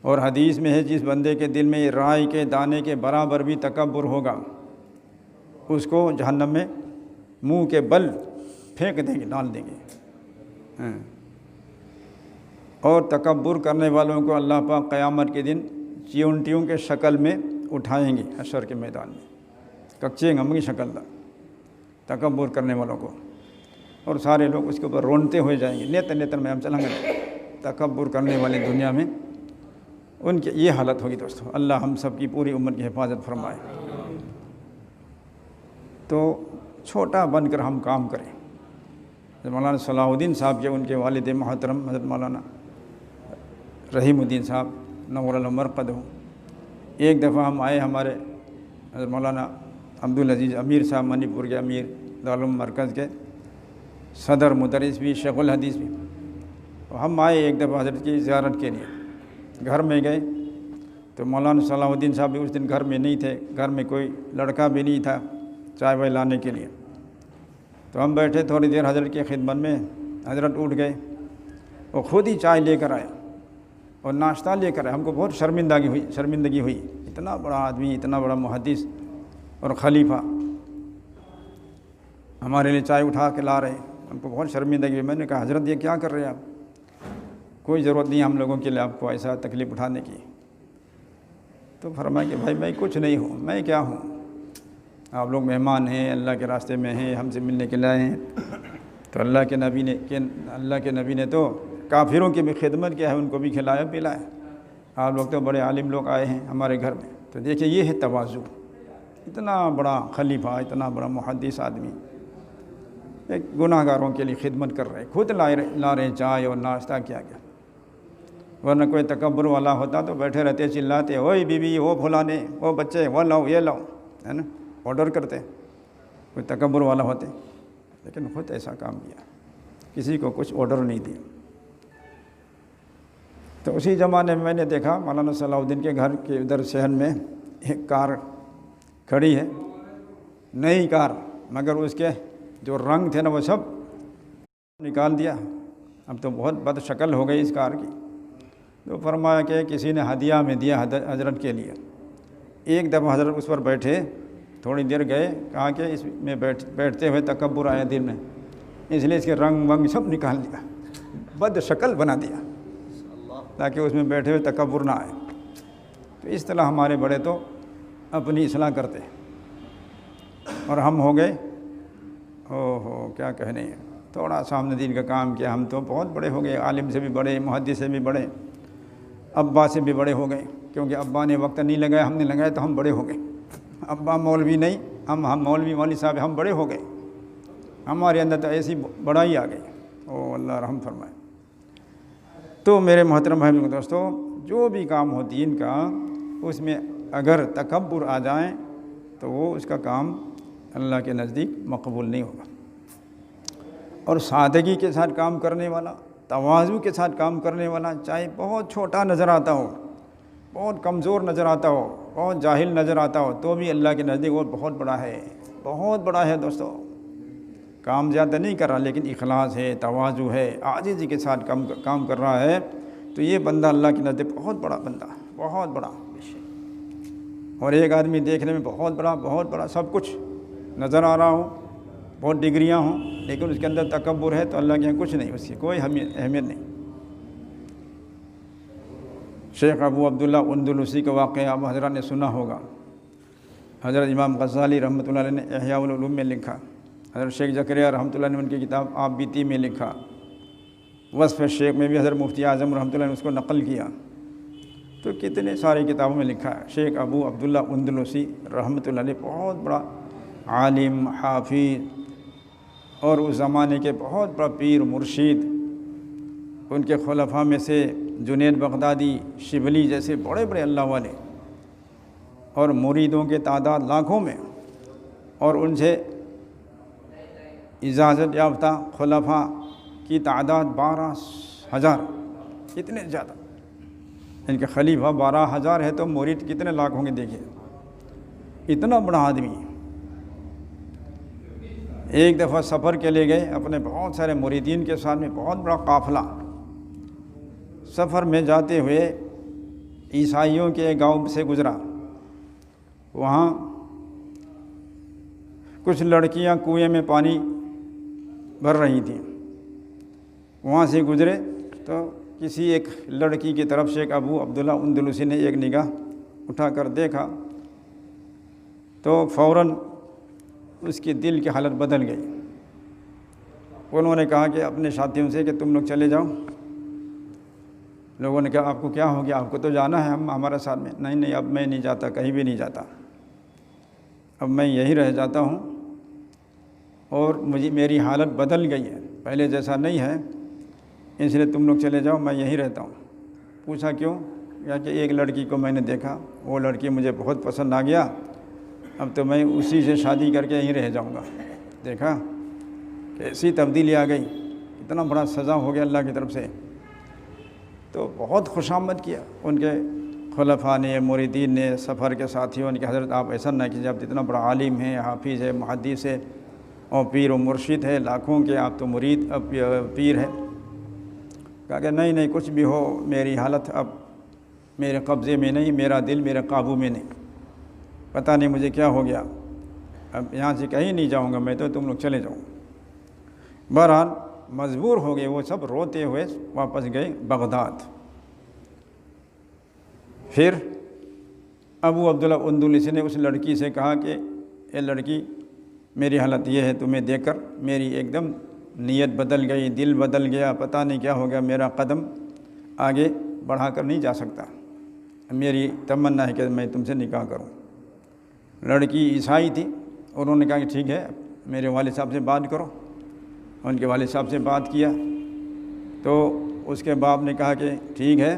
اور حدیث میں ہے جس بندے کے دل میں رائے کے دانے کے برابر بھی تکبر ہوگا، اس کو جہنم میں منہ کے بل پھینک دیں گے، ڈال دیں گے۔ اور تکبر کرنے والوں کو اللہ پاک قیامت کے دن چیونٹیوں کے شکل میں اٹھائیں گے، حشر کے میدان میں کچے غم کی شکل دا تکبر کرنے والوں کو، اور سارے لوگ اس کے اوپر رونتے ہوئے جائیں گے، نیتن نیتن میں ہم چلیں گے۔ تکبر کرنے والے دنیا میں ان کی یہ حالت ہوگی دوستو۔ اللہ ہم سب کی پوری امت کی حفاظت فرمائے۔ تو چھوٹا بن کر ہم کام کریں۔ مولانا صلاح الدین صاحب کے ان کے والد محترم حضرت مولانا رحیم الدین صاحب نور المرقد ہوں، ایک دفعہ ہم آئے، ہمارے حضرت مولانا عبدالعزیز امیر صاحب منی پور کے امیر دارالعلوم مرکز کے صدر مدرس بھی، شیخ الحدیث بھی، ہم آئے ایک دفعہ حضرت کی زیارت کے لیے، گھر میں گئے تو مولانا صلاح الدین صاحب بھی اس دن گھر میں نہیں تھے، گھر میں کوئی لڑکا بھی نہیں تھا چائے وائے لانے کے لیے، تو ہم بیٹھے تھوڑی دیر حضرت کی خدمت میں، حضرت اٹھ گئے، وہ خود ہی چائے لے کر آئے اور ناشتہ لے کر آئے۔ ہم کو بہت شرمندگی ہوئی، اتنا بڑا آدمی، اتنا بڑا محدث اور خلیفہ ہمارے لیے چائے اٹھا کے لا رہے، ہم کو بہت شرمندگی ہوئی۔ میں نے کہا حضرت یہ کیا کر رہے ہیں آپ؟ کوئی ضرورت نہیں ہم لوگوں کے لیے آپ کو ایسا تکلیف اٹھانے کی۔ تو فرمایا کہ بھائی میں کچھ نہیں ہوں، میں کیا ہوں، آپ لوگ مہمان ہیں، اللہ کے راستے میں ہیں، ہم سے ملنے کے لیے آئے ہیں۔ تو اللہ کے نبی نے تو کافروں کی بھی خدمت کیا ہے، ان کو بھی کھلایا پلایا۔ آپ لوگ تو بڑے عالم لوگ آئے ہیں ہمارے گھر میں۔ تو دیکھیں یہ ہے تواضع، اتنا بڑا خلیفہ، اتنا بڑا محدث آدمی ایک گناہ گاروں کے لیے خدمت کر رہے، خود لا رہے چائے اور ناشتہ کیا گیا۔ ورنہ کوئی تکبر والا ہوتا تو بیٹھے رہتے، چلاتے، اوئے بی بی، وہ پھلانے، وہ بچے، وہ لاؤ، یہ لاؤ، ہے نا، آرڈر کرتے، کوئی تکبر والا ہوتے۔ لیکن خود ایسا کام کیا، کسی کو کچھ آرڈر نہیں دیا۔ تو اسی زمانے میں نے دیکھا مولانا صلاح الدین کے گھر کے ادھر شہر میں ایک کار کھڑی ہے، نئی کار، مگر اس کے جو رنگ تھے نا وہ سب نکال دیا، اب تو بہت بد شکل ہو گئی اس کار کی۔ تو فرمایا کہ کسی نے ہدیہ میں دیا حضرت کے لیے۔ ایک دفعہ حضرت اس پر بیٹھے، تھوڑی دیر گئے، کہا کہ اس میں بیٹھتے ہوئے تکبر آیا دل میں، اس لیے اس کے رنگ ونگ سب نکال دیا، بد شکل بنا دیا تاکہ اس میں بیٹھے ہوئے تکبر نہ آئے۔ تو اس طرح ہمارے بڑے تو اپنی اصلاح کرتے، اور ہم ہو گئے کیا کہنے ہیں، تھوڑا سامنے دین کا کام کیا، ہم تو بہت بڑے ہو گئے، عالم سے بھی بڑے، محدث سے بھی بڑے، ابا سے بھی بڑے ہو گئے، کیونکہ ابا نے وقت نہیں لگایا، ہم نے لگایا تو ہم بڑے ہو گئے۔ ابا مولوی نہیں، ہم مولوی صاحب، ہم بڑے ہو گئے، ہمارے اندر تو ایسی بڑائی آ گئی۔ اللہ رحم فرمائے۔ تو میرے محترم بھائی دوستو، جو بھی کام ہو دین کا، اس میں اگر تکبر آ جائیں تو وہ اس کا کام اللہ کے نزدیک مقبول نہیں ہوگا۔ اور سادگی کے ساتھ کام کرنے والا، تواضع کے ساتھ کام کرنے والا، چاہے بہت چھوٹا نظر آتا ہو، بہت کمزور نظر آتا ہو، بہت جاہل نظر آتا ہو، تو بھی اللہ کے نزدیک وہ بہت بڑا ہے، بہت بڑا ہے دوستو۔ کام زیادہ نہیں کر رہا لیکن اخلاص ہے، تواضع ہے، عاجزی کے ساتھ کام کر رہا ہے، تو یہ بندہ اللہ کے نزدیک بہت بڑا بندہ ہے، بہت بڑا۔ اور ایک آدمی دیکھنے میں بہت بڑا سب کچھ نظر آ رہا ہو، بہت ڈگریاں ہوں، لیکن اس کے اندر تکبر ہے، تو اللہ کے یہاں کچھ نہیں، اس کی کوئی اہمیت نہیں۔ شیخ ابو عبداللہ اندلسی کا واقعہ آپ حضرات نے سنا ہوگا۔ حضرت امام غزالی رحمۃ اللہ علیہ نے احیاء العلوم میں لکھا، حضرت شیخ زکریا رحمۃ اللہ نے ان کی کتاب آپ بیتی میں لکھا، وصف شیخ میں بھی حضرت مفتی اعظم رحمۃ اللہ نے اس کو نقل کیا، تو کتنے ساری کتابوں میں لکھا ہے۔ شیخ ابو عبداللہ اندلسی رحمۃ اللہ علیہ بہت بڑا عالم، حافظ، اور اس زمانے کے بہت بڑا پیر مرشد، ان کے خلفاء میں سے جنید بغدادی، شبلی جیسے بڑے بڑے اللہ والے، اور مریدوں کے تعداد لاکھوں میں، اور ان سے اجازت یافتہ خلفاء کی تعداد 12,000، اتنے زیادہ، ان کے خلیفہ 12,000 ہے تو مرید کتنے لاکھ ہوں گے دیکھیے، اتنا بڑا آدمی۔ ایک دفعہ سفر کے لے گئے اپنے بہت سارے مریدین کے ساتھ میں، بہت بڑا قافلہ، سفر میں جاتے ہوئے عیسائیوں کے گاؤں سے گزرا، وہاں کچھ لڑکیاں کنویں میں پانی بھر رہی تھیں، وہاں سے گزرے تو کسی ایک لڑکی کی طرف شیخ ابو عبداللہ اندلسی نے ایک نگاہ اٹھا کر دیکھا، تو فوراً اس کے دل کی حالت بدل گئی۔ انہوں نے کہا کہ اپنے ساتھیوں سے کہ تم لوگ چلے جاؤ۔ لوگوں نے کہا آپ کو کیا ہو گیا، آپ کو تو جانا ہے ہمارے ساتھ میں۔ نہیں، اب میں نہیں جاتا، کہیں بھی نہیں جاتا، اب میں یہیں رہ جاتا ہوں، اور میری حالت بدل گئی ہے، پہلے جیسا نہیں ہے، اس لیے تم لوگ چلے جاؤ، میں یہیں رہتا ہوں۔ پوچھا کیوں؟ یا کہ ایک لڑکی کو میں نے دیکھا، وہ لڑکی مجھے بہت پسند آ گیا، اب تو میں اسی سے شادی کر کے یہیں رہ جاؤں گا۔ دیکھا کیسی تبدیلی آ گئی، اتنا بڑا سزا ہو گیا اللہ کی طرف سے۔ تو بہت خوش آمد کیا ان کے خلفاء نے، مریدین نے، سفر کے ساتھیوں نے کہ حضرت آپ ایسا نہ کیجیے، آپ اتنا بڑا عالم ہے، حافظ ہے، محدث ہے، اور پیر و مرشد ہے لاکھوں کے، آپ تو مرید پیر ہے۔ کہا کہ نہیں، کچھ بھی ہو، میری حالت اب میرے قبضے میں نہیں، میرا دل میرے قابو میں نہیں، پتہ نہیں مجھے کیا ہو گیا، اب یہاں سے کہیں نہیں جاؤں گا میں، تو تم لوگ چلے جاؤ۔ بہرحال مجبور ہو گئے، وہ سب روتے ہوئے واپس گئے بغداد۔ پھر ابو عبداللہ اندلسی نے اس لڑکی سے کہا کہ اے لڑکی، میری حالت یہ ہے، تمہیں دیکھ کر میری ایک دم نیت بدل گئی، دل بدل گیا، پتہ نہیں کیا ہو گیا، میرا قدم آگے بڑھا کر نہیں جا سکتا، میری تمنا ہے کہ میں تم سے نکاح کروں۔ لڑکی عیسائی تھی، انہوں نے کہا کہ ٹھیک ہے، میرے والد صاحب سے بات کرو۔ ان کے والد صاحب سے بات کیا تو اس کے باپ نے کہا کہ ٹھیک ہے،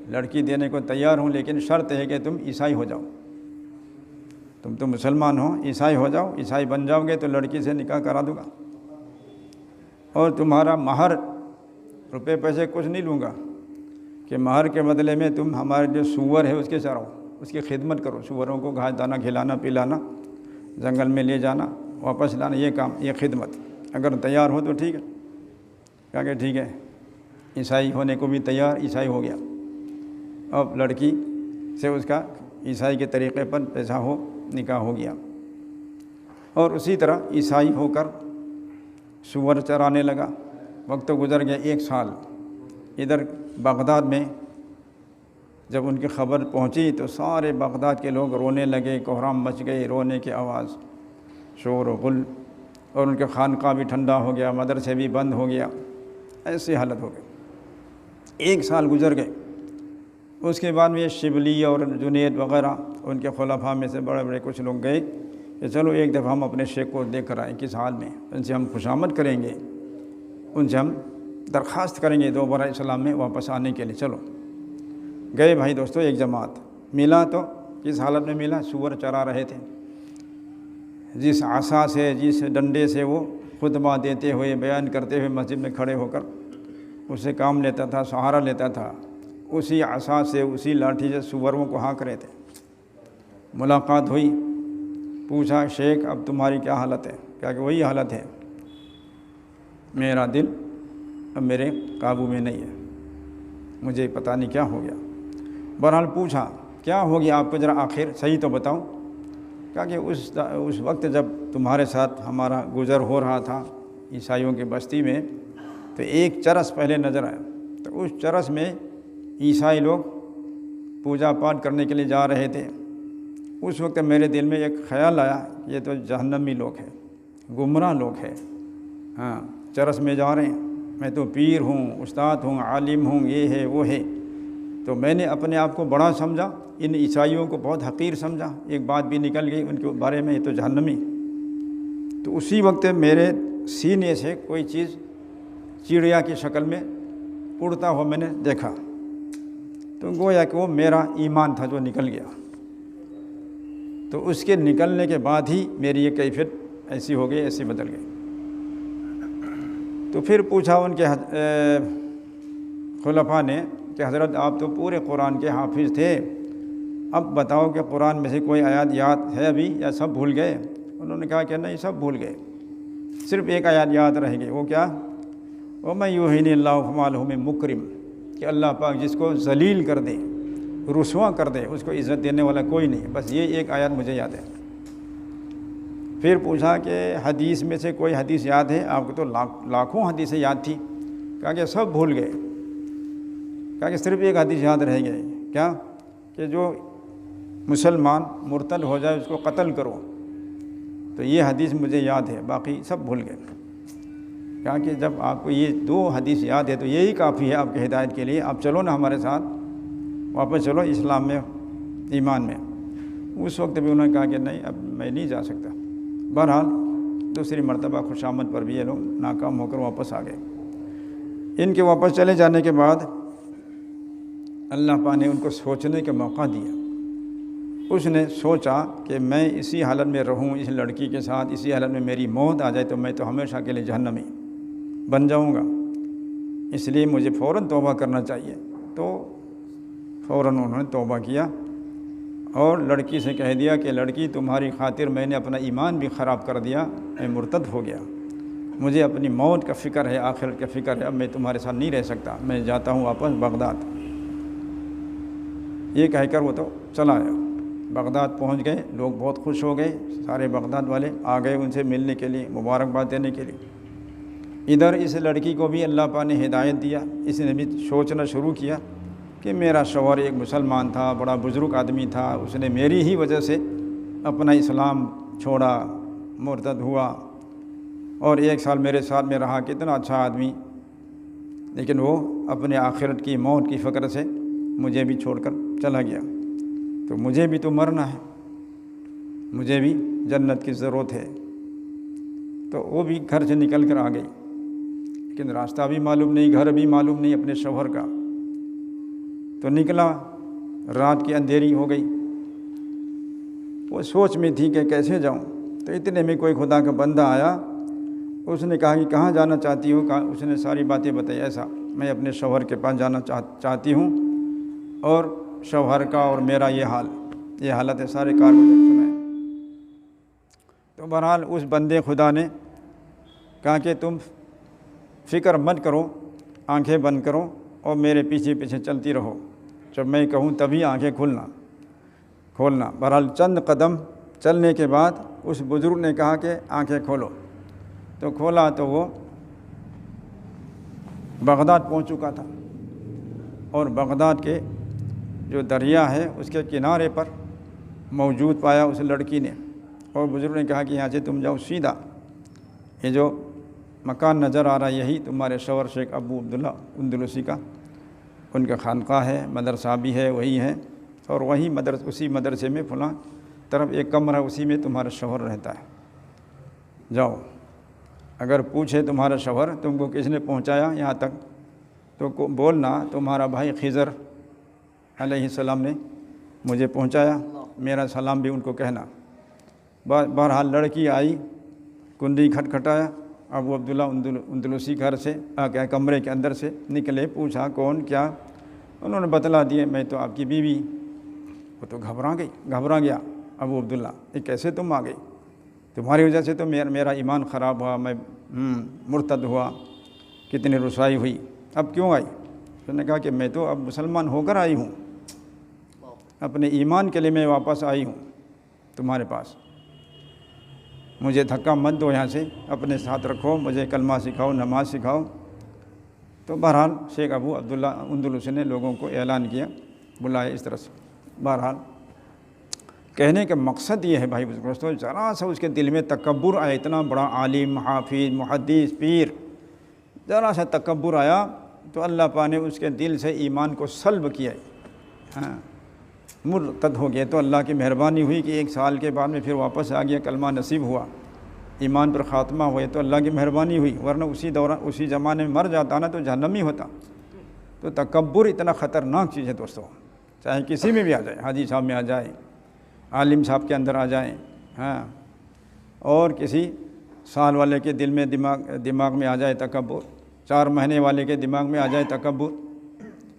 لڑکی دینے کو تیار ہوں، لیکن شرط ہے کہ تم عیسائی ہو جاؤ، تم تو مسلمان ہو، عیسائی ہو جاؤ، عیسائی بن جاؤ گے تو لڑکی سے نکاح کرا دوں گا، اور تمہارا مہر روپے پیسے کچھ نہیں لوں گا، کہ مہر کے بدلے میں تم ہمارے جو سور ہے اس کے چراؤ، اس کی خدمت کرو، سوروں کو گھاس دانا کھلانا پلانا، جنگل میں لے جانا واپس لانا، یہ کام، یہ خدمت، اگر تیار ہو تو ٹھیک ہے۔ کہا کہ ٹھیک ہے، عیسائی ہونے کو بھی تیار، عیسائی ہو گیا۔ اب لڑکی سے اس کا عیسائی کے طریقے پر پیسہ ہو نکاح ہو گیا، اور اسی طرح عیسائی ہو کر سور چرانے لگا۔ وقت گزر گیا 1 سال۔ ادھر بغداد میں جب ان کی خبر پہنچی تو سارے بغداد کے لوگ رونے لگے، کوہرام مچ گئی، رونے کی آواز، شور و غل، اور ان کے خانقاہ بھی ٹھنڈا ہو گیا، مدرسے بھی بند ہو گیا، ایسی حالت ہو گئی۔ 1 سال گزر گئے۔ اس کے بعد میں شبلی اور جنید وغیرہ ان کے خلفاء میں سے بڑے بڑے کچھ لوگ گئے کہ چلو ایک دفعہ ہم اپنے شیخ کو دیکھ کر آئیں کس حال میں، ان سے ہم خوشامد کریں گے، ان سے ہم درخواست کریں گے دوبارہ اسلام میں واپس آنے کے لیے۔ چلو گئے بھائی دوستو، ایک جماعت ملا تو کس حالت میں ملا؟ سور چرا رہے تھے۔ جس عصا سے، جس ڈنڈے سے وہ خطبہ دیتے ہوئے، بیان کرتے ہوئے مسجد میں کھڑے ہو کر اسے کام لیتا تھا، سہارا لیتا تھا، اسی عصا سے، اسی لاٹھی سے سوروں کو ہانک رہے تھے۔ ملاقات ہوئی، پوچھا شیخ اب تمہاری کیا حالت ہے؟ کہا کہ وہی حالت ہے، میرا دل اب میرے قابو میں نہیں ہے، مجھے پتہ نہیں کیا ہو گیا۔ بہرحال پوچھا کیا ہو گیا آپ کو، ذرا آخر صحیح تو بتاؤ۔ کہا کہ اس وقت جب تمہارے ساتھ ہمارا گزر ہو رہا تھا عیسائیوں کی بستی میں، تو ایک چرس پہلے نظر آیا، تو اس چرس میں عیسائی لوگ پوجا پاٹ کرنے کے لیے جا رہے تھے۔ اس وقت میرے دل میں ایک خیال آیا، یہ تو جہنمی لوگ ہیں، گمراہ لوگ ہیں، ہاں چرس میں جا رہے ہیں، میں تو پیر ہوں، استاد ہوں، عالم ہوں، یہ ہے وہ ہے۔ تو میں نے اپنے آپ کو بڑا سمجھا، ان عیسائیوں کو بہت حقیر سمجھا، ایک بات بھی نکل گئی ان کے بارے میں، یہ تو جہنمی۔ تو اسی وقت میرے سینے سے کوئی چیز چڑیا کی شکل میں اڑتا ہوا میں نے دیکھا، تو گویا کہ وہ میرا ایمان تھا جو نکل گیا۔ تو اس کے نکلنے کے بعد ہی میری یہ کیفیت ایسی ہو گئی، ایسی بدل گئی۔ تو پھر پوچھا ان کے خلفاء نے کہ حضرت آپ تو پورے قرآن کے حافظ تھے، اب بتاؤ کہ قرآن میں سے کوئی آیات یاد ہے ابھی یا سب بھول گئے؟ انہوں نے کہا کہ نہیں، سب بھول گئے، صرف ایک آیات یاد رہ گئی، وہ کیا؟ وَمَن يُهِنِ اللَّهُ فَمَا لَهُ مِن مُكْرِمٍ، کہ اللہ پاک جس کو ذلیل کر دے، رسوا کر دے، اس کو عزت دینے والا کوئی نہیں۔ بس یہ ایک آیات مجھے یاد ہے۔ پھر پوچھا کہ حدیث میں سے کوئی حدیث یاد ہے آپ کو؟ تو لاکھوں حدیثیں یاد تھی۔ کہا کہ سب بھول گئے۔ کہا کہ صرف ایک حدیث یاد رہ گئی، کیا؟ کہ جو مسلمان مرتد ہو جائے اس کو قتل کرو، تو یہ حدیث مجھے یاد ہے، باقی سب بھول گئے۔ کہا کہ جب آپ کو یہ 2 حدیث یاد ہے تو یہی کافی ہے آپ کی ہدایت کے لیے، آپ چلو نا ہمارے ساتھ، واپس چلو اسلام میں، ایمان میں۔ اس وقت بھی انہوں نے کہا کہ نہیں، اب میں نہیں جا سکتا۔ بہرحال دوسری مرتبہ خوشامد پر بھی یہ لوگ ناکام ہو کر واپس آ گئے۔ ان کے واپس چلے جانے کے بعد اللہ پاک نے ان کو سوچنے کا موقع دیا۔ اس نے سوچا کہ میں اسی حالت میں رہوں اس لڑکی کے ساتھ، اسی حالت میں میری موت آ جائے تو میں تو ہمیشہ کے لیے جہنمی بن جاؤں گا، اس لیے مجھے فوراً توبہ کرنا چاہیے۔ تو فوراً انہوں نے توبہ کیا اور لڑکی سے کہہ دیا کہ لڑکی تمہاری خاطر میں نے اپنا ایمان بھی خراب کر دیا، میں مرتد ہو گیا، مجھے اپنی موت کا فکر ہے، آخرت کا فکر ہے، اب میں تمہارے ساتھ نہیں رہ سکتا، میں جاتا ہوں واپس بغداد۔ یہ کہہ کر وہ تو چلا آیا، بغداد پہنچ گئے، لوگ بہت خوش ہو گئے، سارے بغداد والے آ گئے ان سے ملنے کے لیے، مبارکباد دینے کے لیے۔ ادھر اس لڑکی کو بھی اللہ پاک نے ہدایت دیا، اس نے بھی سوچنا شروع کیا کہ میرا شوہر ایک مسلمان تھا، بڑا بزرگ آدمی تھا، اس نے میری ہی وجہ سے اپنا اسلام چھوڑا، مرتد ہوا، اور 1 سال میرے ساتھ میں رہا، کتنا اچھا آدمی، لیکن وہ اپنے آخرت کی موت کی فکر سے مجھے بھی چھوڑ کر چلا گیا۔ تو مجھے بھی تو مرنا ہے، مجھے بھی جنت کی ضرورت ہے۔ تو وہ بھی گھر سے نکل کر آ گئی، لیکن راستہ بھی معلوم نہیں، گھر بھی معلوم نہیں اپنے شوہر کا۔ تو نکلا، رات کی اندھیری ہو گئی، وہ سوچ میں تھی کہ کیسے جاؤں۔ تو اتنے میں کوئی خدا کا بندہ آیا، اس نے کہا کہ کہاں جانا چاہتی ہو؟ اس نے ساری باتیں بتائی، ایسا میں اپنے شوہر کے پاس جانا چاہتی ہوں، اور شوہر کا اور میرا یہ حالت ہے، سارے کارگزار سنائے۔ تو بہرحال اس بندے خدا نے کہا کہ تم فکر مت کرو، آنکھیں بند کرو اور میرے پیچھے پیچھے چلتی رہو، جب میں کہوں تبھی آنکھیں کھولنا۔ بہرحال چند قدم چلنے کے بعد اس بزرگ نے کہا کہ آنکھیں کھولو، تو کھولا تو وہ بغداد پہنچ چکا تھا، اور بغداد کے جو دریا ہے اس کے کنارے پر موجود پایا اس لڑکی نے، اور بزرگ نے کہا کہ یہاں سے تم جاؤ سیدھا، یہ جو مکان نظر آ رہا ہے یہی تمہارے شوہر شیخ ابو عبداللہ اندلسی کا ان کا خانقاہ ہے، مدرسہ بھی ہے وہی ہے، اور وہی اسی مدرسے میں فلاں طرف ایک کمرہ، اسی میں تمہارا شوہر رہتا ہے، جاؤ۔ اگر پوچھے تمہارا شوہر تم کو کس نے پہنچایا یہاں تک، تو بولنا تمہارا بھائی خضر علیہ السلام نے مجھے پہنچایا، میرا سلام بھی ان کو کہنا۔ بہرحال لڑکی آئی، کنڈی کھٹکھٹایا، ابو عبداللہ اندلسی گھر سے کمرے کے اندر سے نکلے، پوچھا کون کیا، انہوں نے بتلا دیے میں تو آپ کی بیوی۔ وہ تو گھبرا گیا ابو عبداللہ، یہ کیسے تم آ گئی؟ تمہاری وجہ سے تو میرا ایمان خراب ہوا، میں مرتد ہوا، کتنی رسوائی ہوئی، اب کیوں آئی؟ اس نے کہا کہ میں تو اب مسلمان ہو کر آئی ہوں، اپنے ایمان کے لیے میں واپس آئی ہوں تمہارے پاس، مجھے دھکا مت دو، یہاں سے اپنے ساتھ رکھو، مجھے کلمہ سکھاؤ، نماز سکھاؤ۔ تو بہرحال شیخ ابو عبداللہ اندلسی نے لوگوں کو اعلان کیا، بلائے اس طرح سے۔ بہرحال کہنے کا مقصد یہ ہے بھائی دوستو، ذرا سا اس کے دل میں تکبر آیا، اتنا بڑا عالم، حافظ، محدث، پیر، ذرا سا تکبر آیا تو اللہ پاک نے اس کے دل سے ایمان کو سلب کیا، مرتد ہو گیا۔ تو اللہ کی مہربانی ہوئی کہ 1 سال کے بعد میں پھر واپس آ گیا، کلمہ نصیب ہوا، ایمان پر خاتمہ ہوئے، تو اللہ کی مہربانی ہوئی، ورنہ اسی زمانے میں مر جاتا نا تو جہنمی ہوتا۔ تو تکبر اتنا خطرناک چیز ہے دوستو، چاہے کسی میں بھی آ جائے، حاجی صاحب میں آ جائے، عالم صاحب کے اندر آ جائیں، اور کسی سال والے کے دل میں دماغ میں آ جائے تکبر، 4 مہینے والے کے دماغ میں آ جائے تکبر،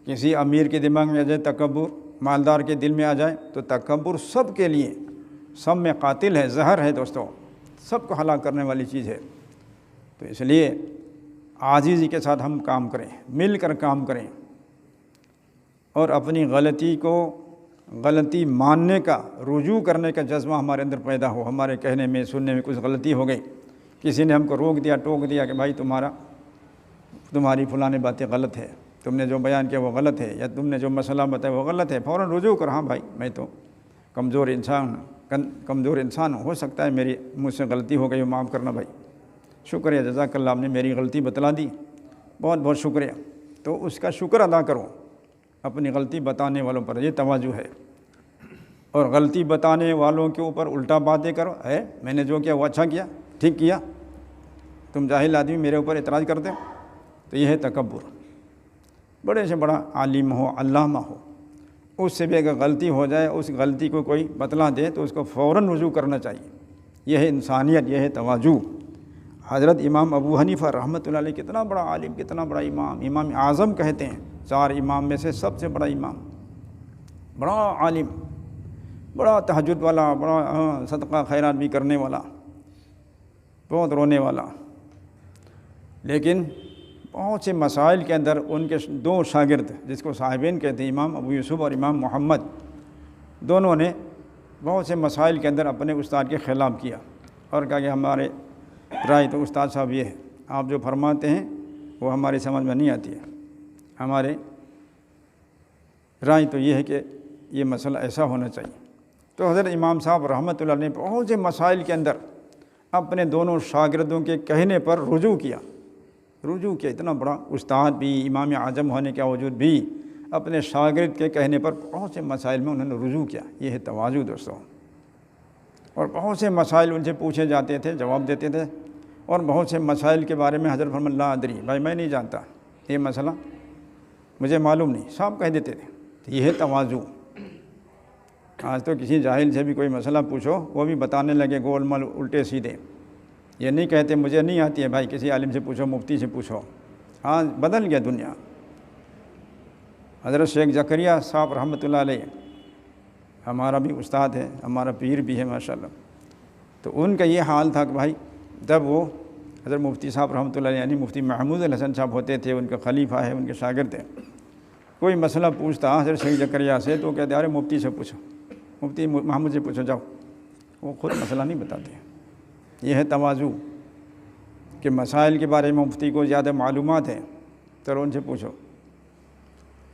کسی امیر کے دماغ میں آ جائے تکبر، مالدار کے دل میں آ جائے، تو تکبر سب کے لیے، سب میں قاتل ہے، زہر ہے دوستو، سب کو ہلاک کرنے والی چیز ہے۔ تو اس لیے عاجزی کے ساتھ ہم کام کریں، مل کر کام کریں، اور اپنی غلطی ماننے کا، رجوع کرنے کا جذبہ ہمارے اندر پیدا ہو۔ ہمارے کہنے میں، سننے میں کچھ غلطی ہو گئی، کسی نے ہم کو روک دیا، ٹوک دیا کہ بھائی تمہاری فلاں باتیں غلط ہے، تم نے جو بیان کیا وہ غلط ہے، یا تم نے جو مسئلہ بتایا وہ غلط ہے، فوراً رجوع کر، ہاں بھائی میں تو کمزور انسان ہوں، ہو سکتا ہے مجھ سے غلطی ہو گئی، معاف کرنا بھائی، شکریہ، جزاک اللہ، آپ نے میری غلطی بتلا دی، بہت بہت شکریہ۔ تو اس کا شکر ادا کرو اپنی غلطی بتانے والوں پر، یہ تواضع ہے۔ اور غلطی بتانے والوں کے اوپر الٹا باتیں کرو، میں نے جو کیا وہ اچھا کیا، ٹھیک کیا، تم جاہل آدمی میرے اوپر اعتراض کرتے ہو، تو یہ ہے تکبر۔ بڑے سے بڑا عالم ہو، علامہ ہو، اس سے بھی اگر غلطی ہو جائے، اس غلطی کو کوئی بتلا دے تو اس کو فوراً رجوع کرنا چاہیے، یہ ہے انسانیت، یہ ہے تواضع۔ حضرت امام ابو حنیفہ رحمۃ اللہ علیہ کتنا بڑا عالم، کتنا بڑا امام اعظم کہتے ہیں، 4 امام میں سے سب سے بڑا امام، بڑا عالم، بڑا تہجد والا، بڑا صدقہ خیرات بھی کرنے والا، بہت رونے والا، لیکن بہت سے مسائل کے اندر ان کے 2 شاگرد، جس کو صاحبین کہتے ہیں، امام ابو یوسف اور امام محمد، دونوں نے بہت سے مسائل کے اندر اپنے استاد کے خلاف کیا، اور کہا کہ ہمارے رائے تو استاد صاحب یہ ہے، آپ جو فرماتے ہیں وہ ہماری سمجھ میں نہیں آتی ہے، ہمارے رائے تو یہ ہے کہ یہ مسئلہ ایسا ہونا چاہیے۔ تو حضرت امام صاحب رحمۃ اللہ نے بہت سے مسائل کے اندر اپنے دونوں شاگردوں کے کہنے پر رجوع کیا۔ اتنا بڑا استاد بھی، امام اعظم ہونے کے باوجود بھی اپنے شاگرد کے کہنے پر بہت سے مسائل میں انہوں نے رجوع کیا۔ یہ ہے تواضع دوستوں۔ اور بہت سے مسائل ان سے پوچھے جاتے تھے، جواب دیتے تھے، اور بہت سے مسائل کے بارے میں حضرت فرمایا لا ادری، بھائی میں نہیں جانتا، یہ مسئلہ مجھے معلوم نہیں، صاحب کہہ دیتے تھے۔ یہ ہے تواضع۔ آج تو کسی جاہل سے بھی کوئی مسئلہ پوچھو وہ بھی بتانے لگے گول مل الٹے سیدھے، یہ نہیں کہتے مجھے نہیں آتی ہے، بھائی کسی عالم سے پوچھو، مفتی سے پوچھو۔ آج بدل گیا دنیا۔ حضرت شیخ زکریا صاحب رحمۃ اللہ علیہ ہمارا بھی استاد ہے، ہمارا پیر بھی ہے ماشاءاللہ۔ تو ان کا یہ حال تھا کہ بھائی جب وہ حضرت مفتی صاحب رحمۃ اللہ علیہ یعنی مفتی محمود الحسن صاحب ہوتے تھے، ان کا خلیفہ ہے، ان کے شاگرد تھے، کوئی مسئلہ پوچھتا حضرت شیخ زکریا سے تو کہتے ارے مفتی سے پوچھو، مفتی محمود سے پوچھو جاؤ، وہ خود مسئلہ نہیں بتاتے۔ یہ ہے تواضع کہ مسائل کے بارے میں مفتی کو زیادہ معلومات ہے تو ان سے پوچھو۔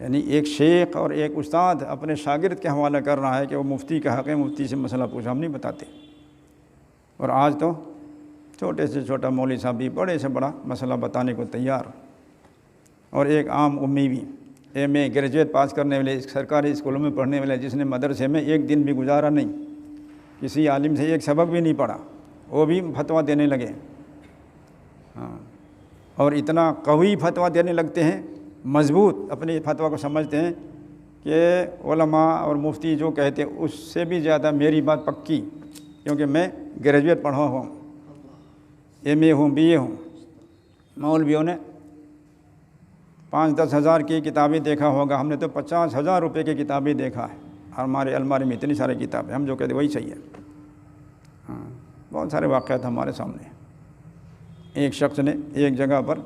یعنی ایک شیخ اور ایک استاد اپنے شاگرد کے حوالہ کر رہا ہے کہ وہ مفتی کا حق ہے، مفتی سے مسئلہ پوچھو، ہم نہیں بتاتے۔ اور آج تو چھوٹے سے چھوٹا مولوی صاحب بھی بڑے سے بڑا مسئلہ بتانے کو تیار، اور ایک عام امی بھی ایم اے گریجویٹ پاس کرنے والے سرکاری اسکولوں میں پڑھنے والے جس نے مدرسے میں ایک دن بھی گزارا نہیں، کسی عالم سے ایک سبق بھی نہیں پڑھا، وہ بھی فتویٰ دینے لگے۔ اور اتنا قوی فتویٰ دینے لگتے ہیں، مضبوط اپنی فتویٰ کو سمجھتے ہیں کہ علماء اور مفتی جو کہتے ہیں اس سے بھی زیادہ میری بات پکی، کیونکہ میں گریجویٹ پڑھا ہوں، ایم اے ہوں، بی اے ہوں۔ مولویوں نے 5-10 ہزار کی کتابیں دیکھا ہوگا، ہم نے تو 50,000 روپے کی کتابیں دیکھا ہے، ہمارے الماری میں اتنی ساری کتابیں، ہم جو کہتے وہی صحیح ہے۔ بہت سارے واقعات ہمارے سامنے۔ ایک شخص نے ایک جگہ پر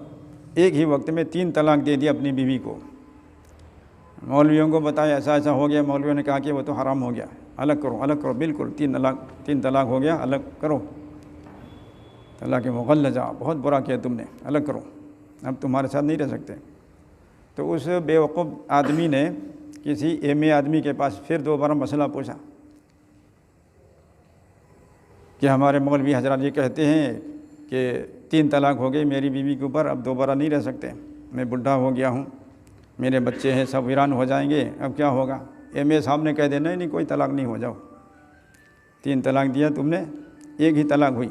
ایک ہی وقت میں 3 طلاق دے دی اپنی بیوی کو۔ مولویوں کو بتایا ایسا ایسا ہو گیا، مولویوں نے کہا کہ وہ تو حرام ہو گیا، الگ کرو بالکل، 3 طلاق ہو گیا، الگ کرو، طلاق مغلظہ، بہت برا کیا تم نے، الگ کرو، اب تمہارے ساتھ نہیں رہ سکتے۔ تو اس بیوقوف آدمی نے کسی ایم اے آدمی کے پاس پھر دوبارہ مسئلہ پوچھا کہ ہمارے مولوی حضرات یہ کہتے ہیں کہ 3 طلاق ہو گئی میری بیوی کے اوپر، اب دوبارہ نہیں رہ سکتے، میں بڈھا ہو گیا ہوں، میرے بچے ہیں سب ویران ہو جائیں گے، اب کیا ہوگا؟ ایم اے صاحب نے کہہ دیا نہیں کوئی طلاق نہیں، ہو جاؤ، 3 طلاق دیا تم نے، ایک ہی طلاق ہوئی،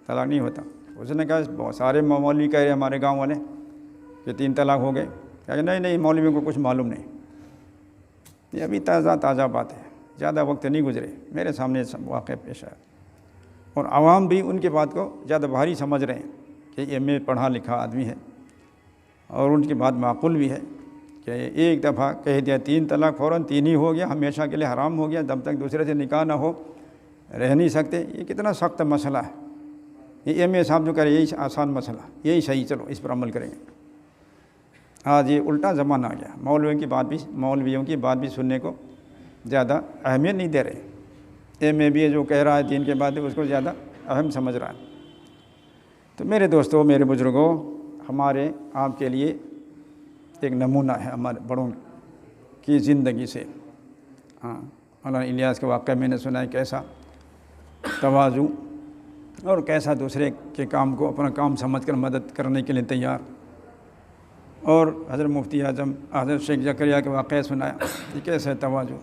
طلاق نہیں ہوتا۔ اس نے کہا بہت سارے مولوی کہہ رہے ہمارے گاؤں والے کہ 3 طلاق ہو گئے، کہ نہیں مولویوں کو کچھ معلوم نہیں، یہ ابھی تازہ بات ہے، زیادہ وقت نہیں گزرے، میرے سامنے واقع پیش آیا۔ اور عوام بھی ان کے بات کو زیادہ بھاری سمجھ رہے ہیں کہ ایم اے پڑھا لکھا آدمی ہے، اور ان کی بات معقول بھی ہے کہ ایک دفعہ کہہ دیا 3 طلاق فوراً 3 ہی ہو گیا، ہمیشہ کے لیے حرام ہو گیا، جب تک دوسرے سے نکاح نہ ہو رہ نہیں سکتے۔ یہ کتنا سخت مسئلہ ہے۔ یہ ایم اے صاحب جو کہہ رہے یہی آسان مسئلہ، یہی صحیح، چلو اس پر عمل کریں گے۔ آج یہ الٹا زمانہ آ گیا، مولویوں کی بات بھی سننے کو زیادہ اہمیت نہیں دے رہے۔ ایم اے بی اے جو کہہ رہا ہے دین کے بعد اس کو زیادہ اہم سمجھ رہا ہے۔ تو میرے دوستوں، میرے بزرگوں، ہمارے آپ کے لیے ایک نمونہ ہے ہمارے بڑوں کی زندگی سے۔ مولانا الیاس کے واقعہ میں نے سنا ہے کیسا تواضع اور کیسا دوسرے کے کام کو اپنا کام سمجھ کر مدد کرنے کے لیے تیار، اور حضرت مفتی اعظم حضرت شیخ زکریا کے واقعہ سنایا کہ کیسا تواضع۔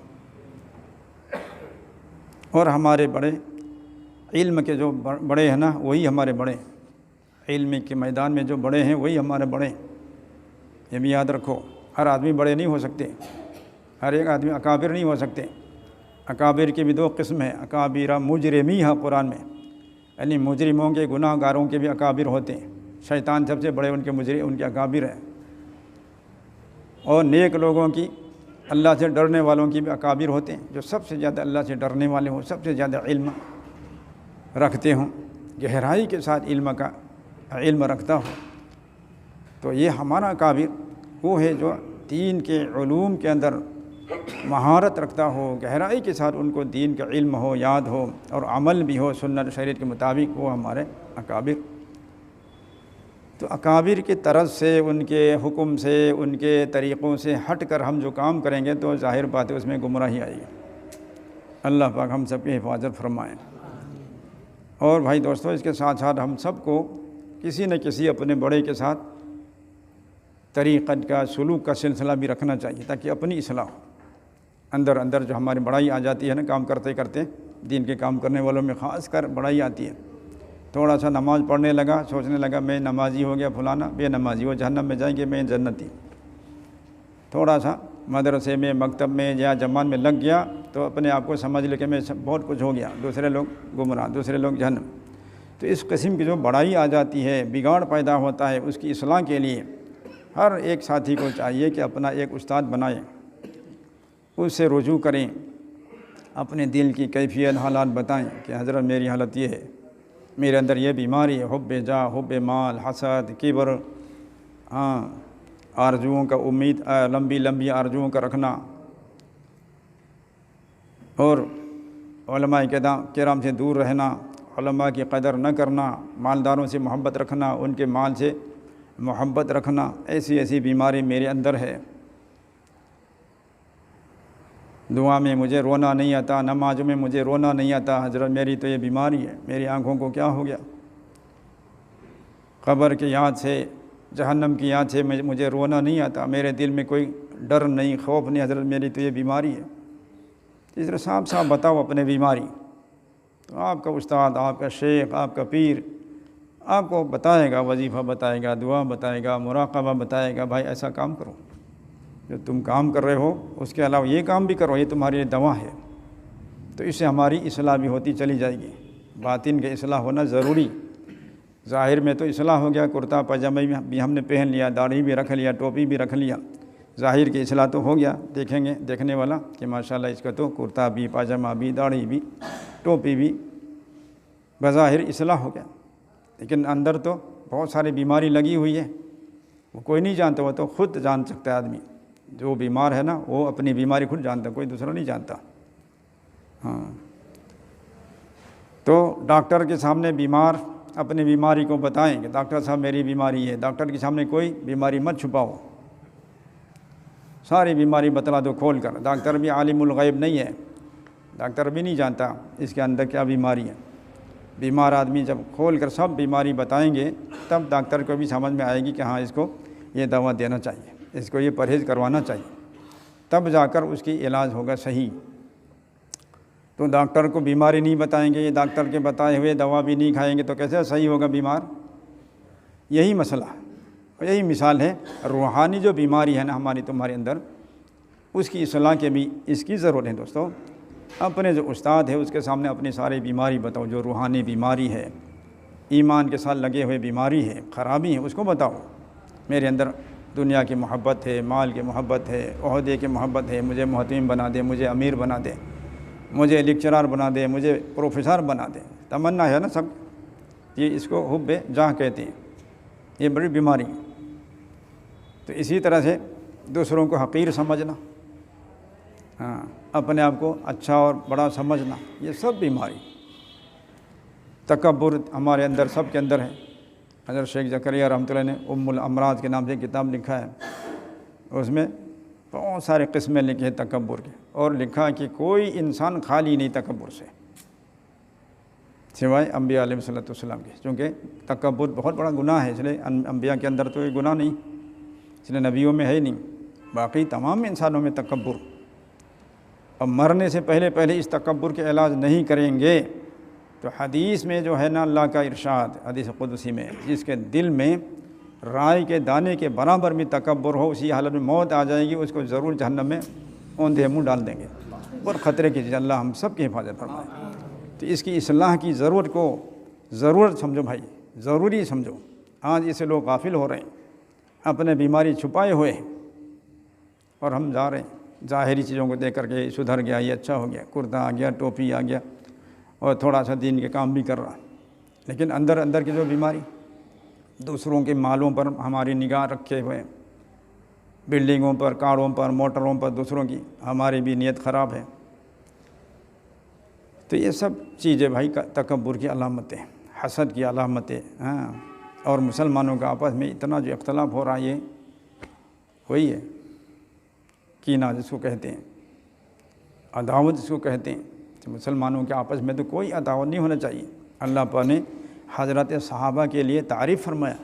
اور ہمارے بڑے علم کے جو بڑے ہیں نا وہی ہمارے بڑے، علم کے میدان میں جو بڑے ہیں وہی ہمارے بڑے۔ یہ بھی یاد رکھو، ہر آدمی بڑے نہیں ہو سکتے، ہر ایک آدمی اکابر نہیں ہو سکتے۔ اکابر کی بھی 2 قسم ہیں، اکابر مجرمی ہے قرآن میں، یعنی مجرموں کے گناہ گاروں کے بھی اکابر ہوتے ہیں۔ شیطان سب سے بڑے ان کے اکابر ہیں، اور نیک لوگوں کی، اللہ سے ڈرنے والوں کی بھی اکابر ہوتے ہیں، جو سب سے زیادہ اللہ سے ڈرنے والے ہوں، سب سے زیادہ علم رکھتے ہوں، گہرائی کے ساتھ علم رکھتا ہو۔ تو یہ ہمارا اکابر وہ ہے جو دین کے علوم کے اندر مہارت رکھتا ہو، گہرائی کے ساتھ ان کو دین کا علم ہو، یاد ہو، اور عمل بھی ہو سنت شریعت کے مطابق، وہ ہمارے اکابر۔ تو اکابر کی طرز سے، ان کے حکم سے، ان کے طریقوں سے ہٹ کر ہم جو کام کریں گے تو ظاہر بات ہے اس میں گمراہی آئے گی۔ اللہ پاک ہم سب کی حفاظت فرمائیں۔ اور بھائی دوستو، اس کے ساتھ ساتھ ہم سب کو کسی نہ کسی اپنے بڑے کے ساتھ طریقت کا، سلوک کا سلسلہ بھی رکھنا چاہیے تاکہ اپنی اصلاح ہو۔ اندر جو ہماری بڑائی آ جاتی ہے نا کام کرتے کرتے، دین کے کام کرنے والوں میں خاص کر بڑائی آتی ہے۔ تھوڑا سا نماز پڑھنے لگا، سوچنے لگا میں نمازی ہو گیا، فلانا بے نمازی، وہ جہنم میں جائیں گے، میں جنتی۔ تھوڑا سا مدرسے میں، مکتب میں یا جماعت میں لگ گیا تو اپنے آپ کو سمجھ لے کہ میں بہت کچھ ہو گیا، دوسرے لوگ گمراہ، دوسرے لوگ جہنم۔ تو اس قسم کی جو بڑائی آ جاتی ہے، بگاڑ پیدا ہوتا ہے، اس کی اصلاح کے لیے ہر ایک ساتھی کو چاہیے کہ اپنا ایک استاد بنائیں، اس سے رجوع کریں، اپنے دل کی کیفیت، حالات بتائیں کہ حضرت میری حالت یہ ہے، میرے اندر یہ بیماری ہے، حب جاہ، حب مال، حسد، کبر، آرزوؤں کا امید، لمبی لمبی آرزوؤں کا رکھنا، اور علماء کرام سے دور رہنا، علماء کی قدر نہ کرنا، مالداروں سے محبت رکھنا، ان کے مال سے محبت رکھنا، ایسی ایسی بیماری میرے اندر ہے۔ دعا میں مجھے رونا نہیں آتا، نمازوں میں مجھے رونا نہیں آتا، حضرت میری تو یہ بیماری ہے، میری آنکھوں کو کیا ہو گیا؟ قبر کی یاد سے، جہنم کی یاد سے مجھے رونا نہیں آتا، میرے دل میں کوئی ڈر نہیں، خوف نہیں، حضرت میری تو یہ بیماری ہے۔ اس طرح صاف صاف بتاؤ اپنے بیماری، تو آپ کا استاد، آپ کا شیخ، آپ کا پیر آپ کو بتائے گا، وظیفہ بتائے گا، دعا بتائے گا، مراقبہ بتائے گا، بھائی ایسا کام کرو، جو تم کام کر رہے ہو اس کے علاوہ یہ کام بھی کرو، یہ تمہارے لیے دوا ہے۔ تو اس سے ہماری اصلاح بھی ہوتی چلی جائے گی۔ باطن کی اصلاح ہونا ضروری۔ ظاہر میں تو اصلاح ہو گیا، کرتا پاجامہ بھی ہم نے پہن لیا، داڑھی بھی رکھ لیا، ٹوپی بھی رکھ لیا، ظاہر کی اصلاح تو ہو گیا، دیکھیں گے دیکھنے والا کہ ماشاءاللہ اس کا تو کرتا بھی، پاجامہ بھی، داڑھی بھی، ٹوپی بھی بظاہر اصلاح ہو گیا، لیکن اندر تو بہت ساری بیماری لگی ہوئی ہے، وہ کوئی نہیں جانتا، وہ تو خود جان سکتا ہے آدمی۔ جو بیمار ہے نا وہ اپنی بیماری خود جانتا، کوئی دوسرا نہیں جانتا۔ تو ڈاکٹر کے سامنے بیمار اپنی بیماری کو بتائیں کہ ڈاکٹر صاحب میری بیماری ہے۔ ڈاکٹر کے سامنے کوئی بیماری مت چھپاؤ، ساری بیماری بتلا دو کھول کر۔ ڈاکٹر بھی عالم الغیب نہیں ہے، ڈاکٹر بھی نہیں جانتا اس کے اندر کیا بیماری ہے۔ بیمار آدمی جب کھول کر سب بیماری بتائیں گے تب ڈاکٹر کو بھی سمجھ میں آئے گی کہ ہاں اس کو یہ دوا دینا چاہیے، اس کو یہ پرہیز کروانا چاہیے، تب جا کر اس کی علاج ہوگا صحیح۔ تو ڈاکٹر کو بیماری نہیں بتائیں گے، یہ ڈاکٹر کے بتائے ہوئے دوا بھی نہیں کھائیں گے تو کیسے صحیح ہوگا بیمار؟ یہی مسئلہ، یہی مثال ہے۔ روحانی جو بیماری ہے نا ہماری تمہارے اندر، اس کی اصلاح کے بھی اس کی ضرورت ہے دوستو۔ اپنے جو استاد ہے اس کے سامنے اپنی ساری بیماری بتاؤ، جو روحانی بیماری ہے، ایمان کے ساتھ لگے ہوئے بیماری ہے، خرابی ہے، اس کو بتاؤ۔ میرے اندر دنیا کی محبت ہے، مال کی محبت ہے، عہدے کی محبت ہے، مجھے محتمم بنا دے، مجھے امیر بنا دے، مجھے لیکچرار بنا دے، مجھے پروفیسر بنا دے، تمنا ہے نا سب، یہ اس کو حب جاہ کہتے ہیں، یہ بڑی بیماری۔ تو اسی طرح سے دوسروں کو حقیر سمجھنا، اپنے آپ کو اچھا اور بڑا سمجھنا، یہ سب بیماری۔ تکبر ہمارے اندر سب کے اندر ہے۔ حضرت شیخ زکریہ رحمۃ اللہ نے ام الامراض کے نام سے کتاب لکھا ہے، اس میں بہت سارے قسمیں لکھی ہیں تکبر کے، اور لکھا کہ کوئی انسان خالی نہیں تکبر سے سوائے انبیاء علیہ الصلوۃ والسلام کے، چونکہ تکبر بہت بڑا گناہ ہے، اس لیے انبیاء کے اندر تو یہ گناہ نہیں، اس لیے نبیوں میں ہے نہیں، باقی تمام انسانوں میں تکبر۔ اب مرنے سے پہلے اس تکبر کے علاج نہیں کریں گے تو حدیث میں جو ہے نا اللہ کا ارشاد حدیث قدسی میں، جس کے دل میں رائے کے دانے کے برابر بھی تکبر ہو، اسی حالت میں موت آ جائے گی، اس کو ضرور جہنم میں اوندھے منہ ڈال دیں گے، اور خطرے کی چیز، اللہ ہم سب کی حفاظت فرمائے۔ تو اس کی اصلاح کی ضرورت کو ضرورت سمجھو بھائی، ضروری سمجھو۔ آج اسے لوگ غافل ہو رہے ہیں، اپنے بیماری چھپائے ہوئے ہیں، اور ہم جا رہے ہیں ظاہری چیزوں کو دیکھ کر کے سدھر گیا، یہ اچھا ہو گیا، کرتا آ گیا، ٹوپی آ گیا، اور تھوڑا سا دین کے کام بھی کر رہا، لیکن اندر کی جو بیماری، دوسروں کے مالوں پر ہماری نگاہ رکھے ہوئے، بلڈنگوں پر، کاروں پر، موٹروں پر دوسروں کی، ہماری بھی نیت خراب ہے۔ تو یہ سب چیزیں بھائی تکبر کی علامتیں، حسد کی علامتیں، اور مسلمانوں کا آپس میں اتنا جو اختلاف ہو رہا ہے، یہ وہی ہے کینہ جس کو کہتے ہیں، عداوت جس کو کہتے ہیں۔ کہ مسلمانوں کے آپس میں تو کوئی عداوت نہیں ہونا چاہیے۔ اللہ پاک نے حضرت صحابہ کے لیے تعریف فرمایا،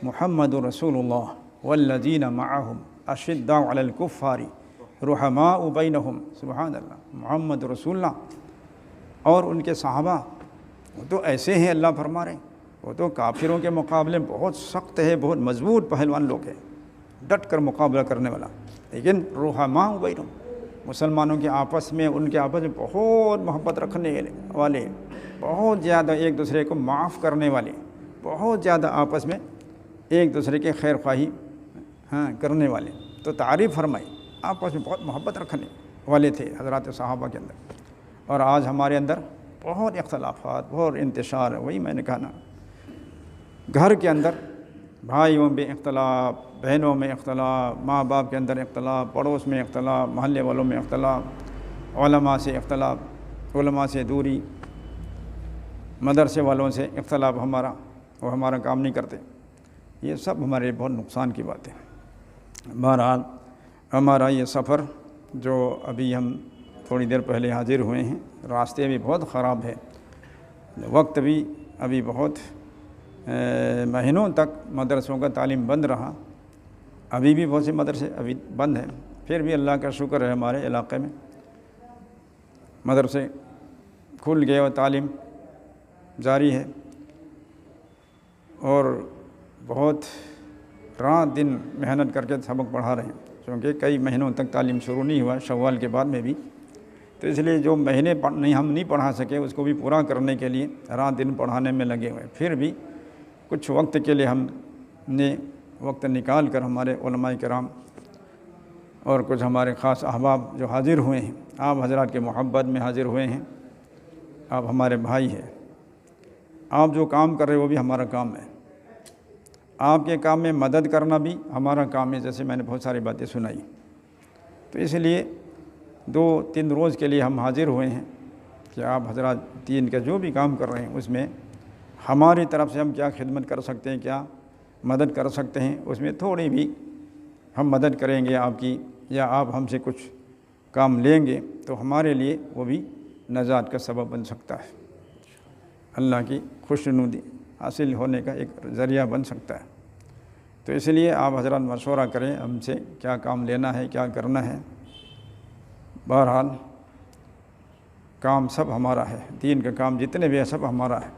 محمد رسول اللہ والذین معہم اشداء علی الکفار رحماء بینہم، سبحان اللہ، محمد رسول اللہ اور ان کے صحابہ وہ تو ایسے ہیں، اللہ فرما رہے ہیں وہ تو کافروں کے مقابلے میں بہت سخت ہے، بہت مضبوط پہلوان لوگ ہیں، ڈٹ کر مقابلہ کرنے والا، لیکن رحماء بینہم، مسلمانوں کے آپس میں ان کے آپس میں بہت محبت رکھنے والے، بہت زیادہ ایک دوسرے کو معاف کرنے والے، بہت زیادہ آپس میں ایک دوسرے کے خیر خواہی کرنے والے۔ تو تعریف فرمائی، آپس میں بہت محبت رکھنے والے تھے حضرات صحابہ کے اندر۔ اور آج ہمارے اندر بہت اختلافات، بہت انتشار ہے۔ وہی میں نے کہا نا، گھر کے اندر بھائیوں میں اختلاف، بہنوں میں اختلاف، ماں باپ کے اندر اختلاف، پڑوس میں اختلاف، محلے والوں میں اختلاف، علماء سے اختلاف، علماء سے دوری، مدرسے والوں سے اختلاف ہمارا، وہ ہمارا کام نہیں کرتے، یہ سب ہمارے بہت نقصان کی بات ہے۔ بہرحال ہمارا یہ سفر جو ابھی ہم تھوڑی دیر پہلے حاضر ہوئے ہیں، راستے بھی بہت خراب ہے، وقت بھی ابھی بہت مہینوں تک مدرسوں کا تعلیم بند رہا، ابھی بھی بہت سے مدرسے ابھی بند ہیں، پھر بھی اللہ کا شکر ہے ہمارے علاقے میں مدرسے کھل گئے اور تعلیم جاری ہے، اور بہت رات دن محنت کر کے سبق پڑھا رہے ہیں، کیونکہ کئی مہینوں تک تعلیم شروع نہیں ہوا شوال کے بعد میں بھی، تو اس لیے جو مہینے ہم نہیں پڑھا سکے اس کو بھی پورا کرنے کے لیے رات دن پڑھانے میں لگے ہوئے۔ پھر بھی کچھ وقت کے لیے ہم نے وقت نکال کر ہمارے علماء کرام اور کچھ ہمارے خاص احباب جو حاضر ہوئے ہیں، آپ حضرات کے محبت میں حاضر ہوئے ہیں، آپ ہمارے بھائی ہیں، آپ جو کام کر رہے ہیں وہ بھی ہمارا کام ہے، آپ کے کام میں مدد کرنا بھی ہمارا کام ہے، جیسے میں نے بہت ساری باتیں سنائی۔ تو اس لیے 2-3 روز کے لیے ہم حاضر ہوئے ہیں کہ آپ حضرات دین کا جو بھی کام کر رہے ہیں اس میں ہماری طرف سے ہم کیا خدمت کر سکتے ہیں، کیا مدد کر سکتے ہیں، اس میں تھوڑی بھی ہم مدد کریں گے آپ کی، یا آپ ہم سے کچھ کام لیں گے تو ہمارے لیے وہ بھی نجات کا سبب بن سکتا ہے، اللہ کی خوشنودی حاصل ہونے کا ایک ذریعہ بن سکتا ہے۔ تو اس لیے آپ حضرات مشورہ کریں ہم سے کیا کام لینا ہے، کیا کرنا ہے۔ بہرحال کام سب ہمارا ہے، دین کا کام جتنے بھی ہے سب ہمارا ہے۔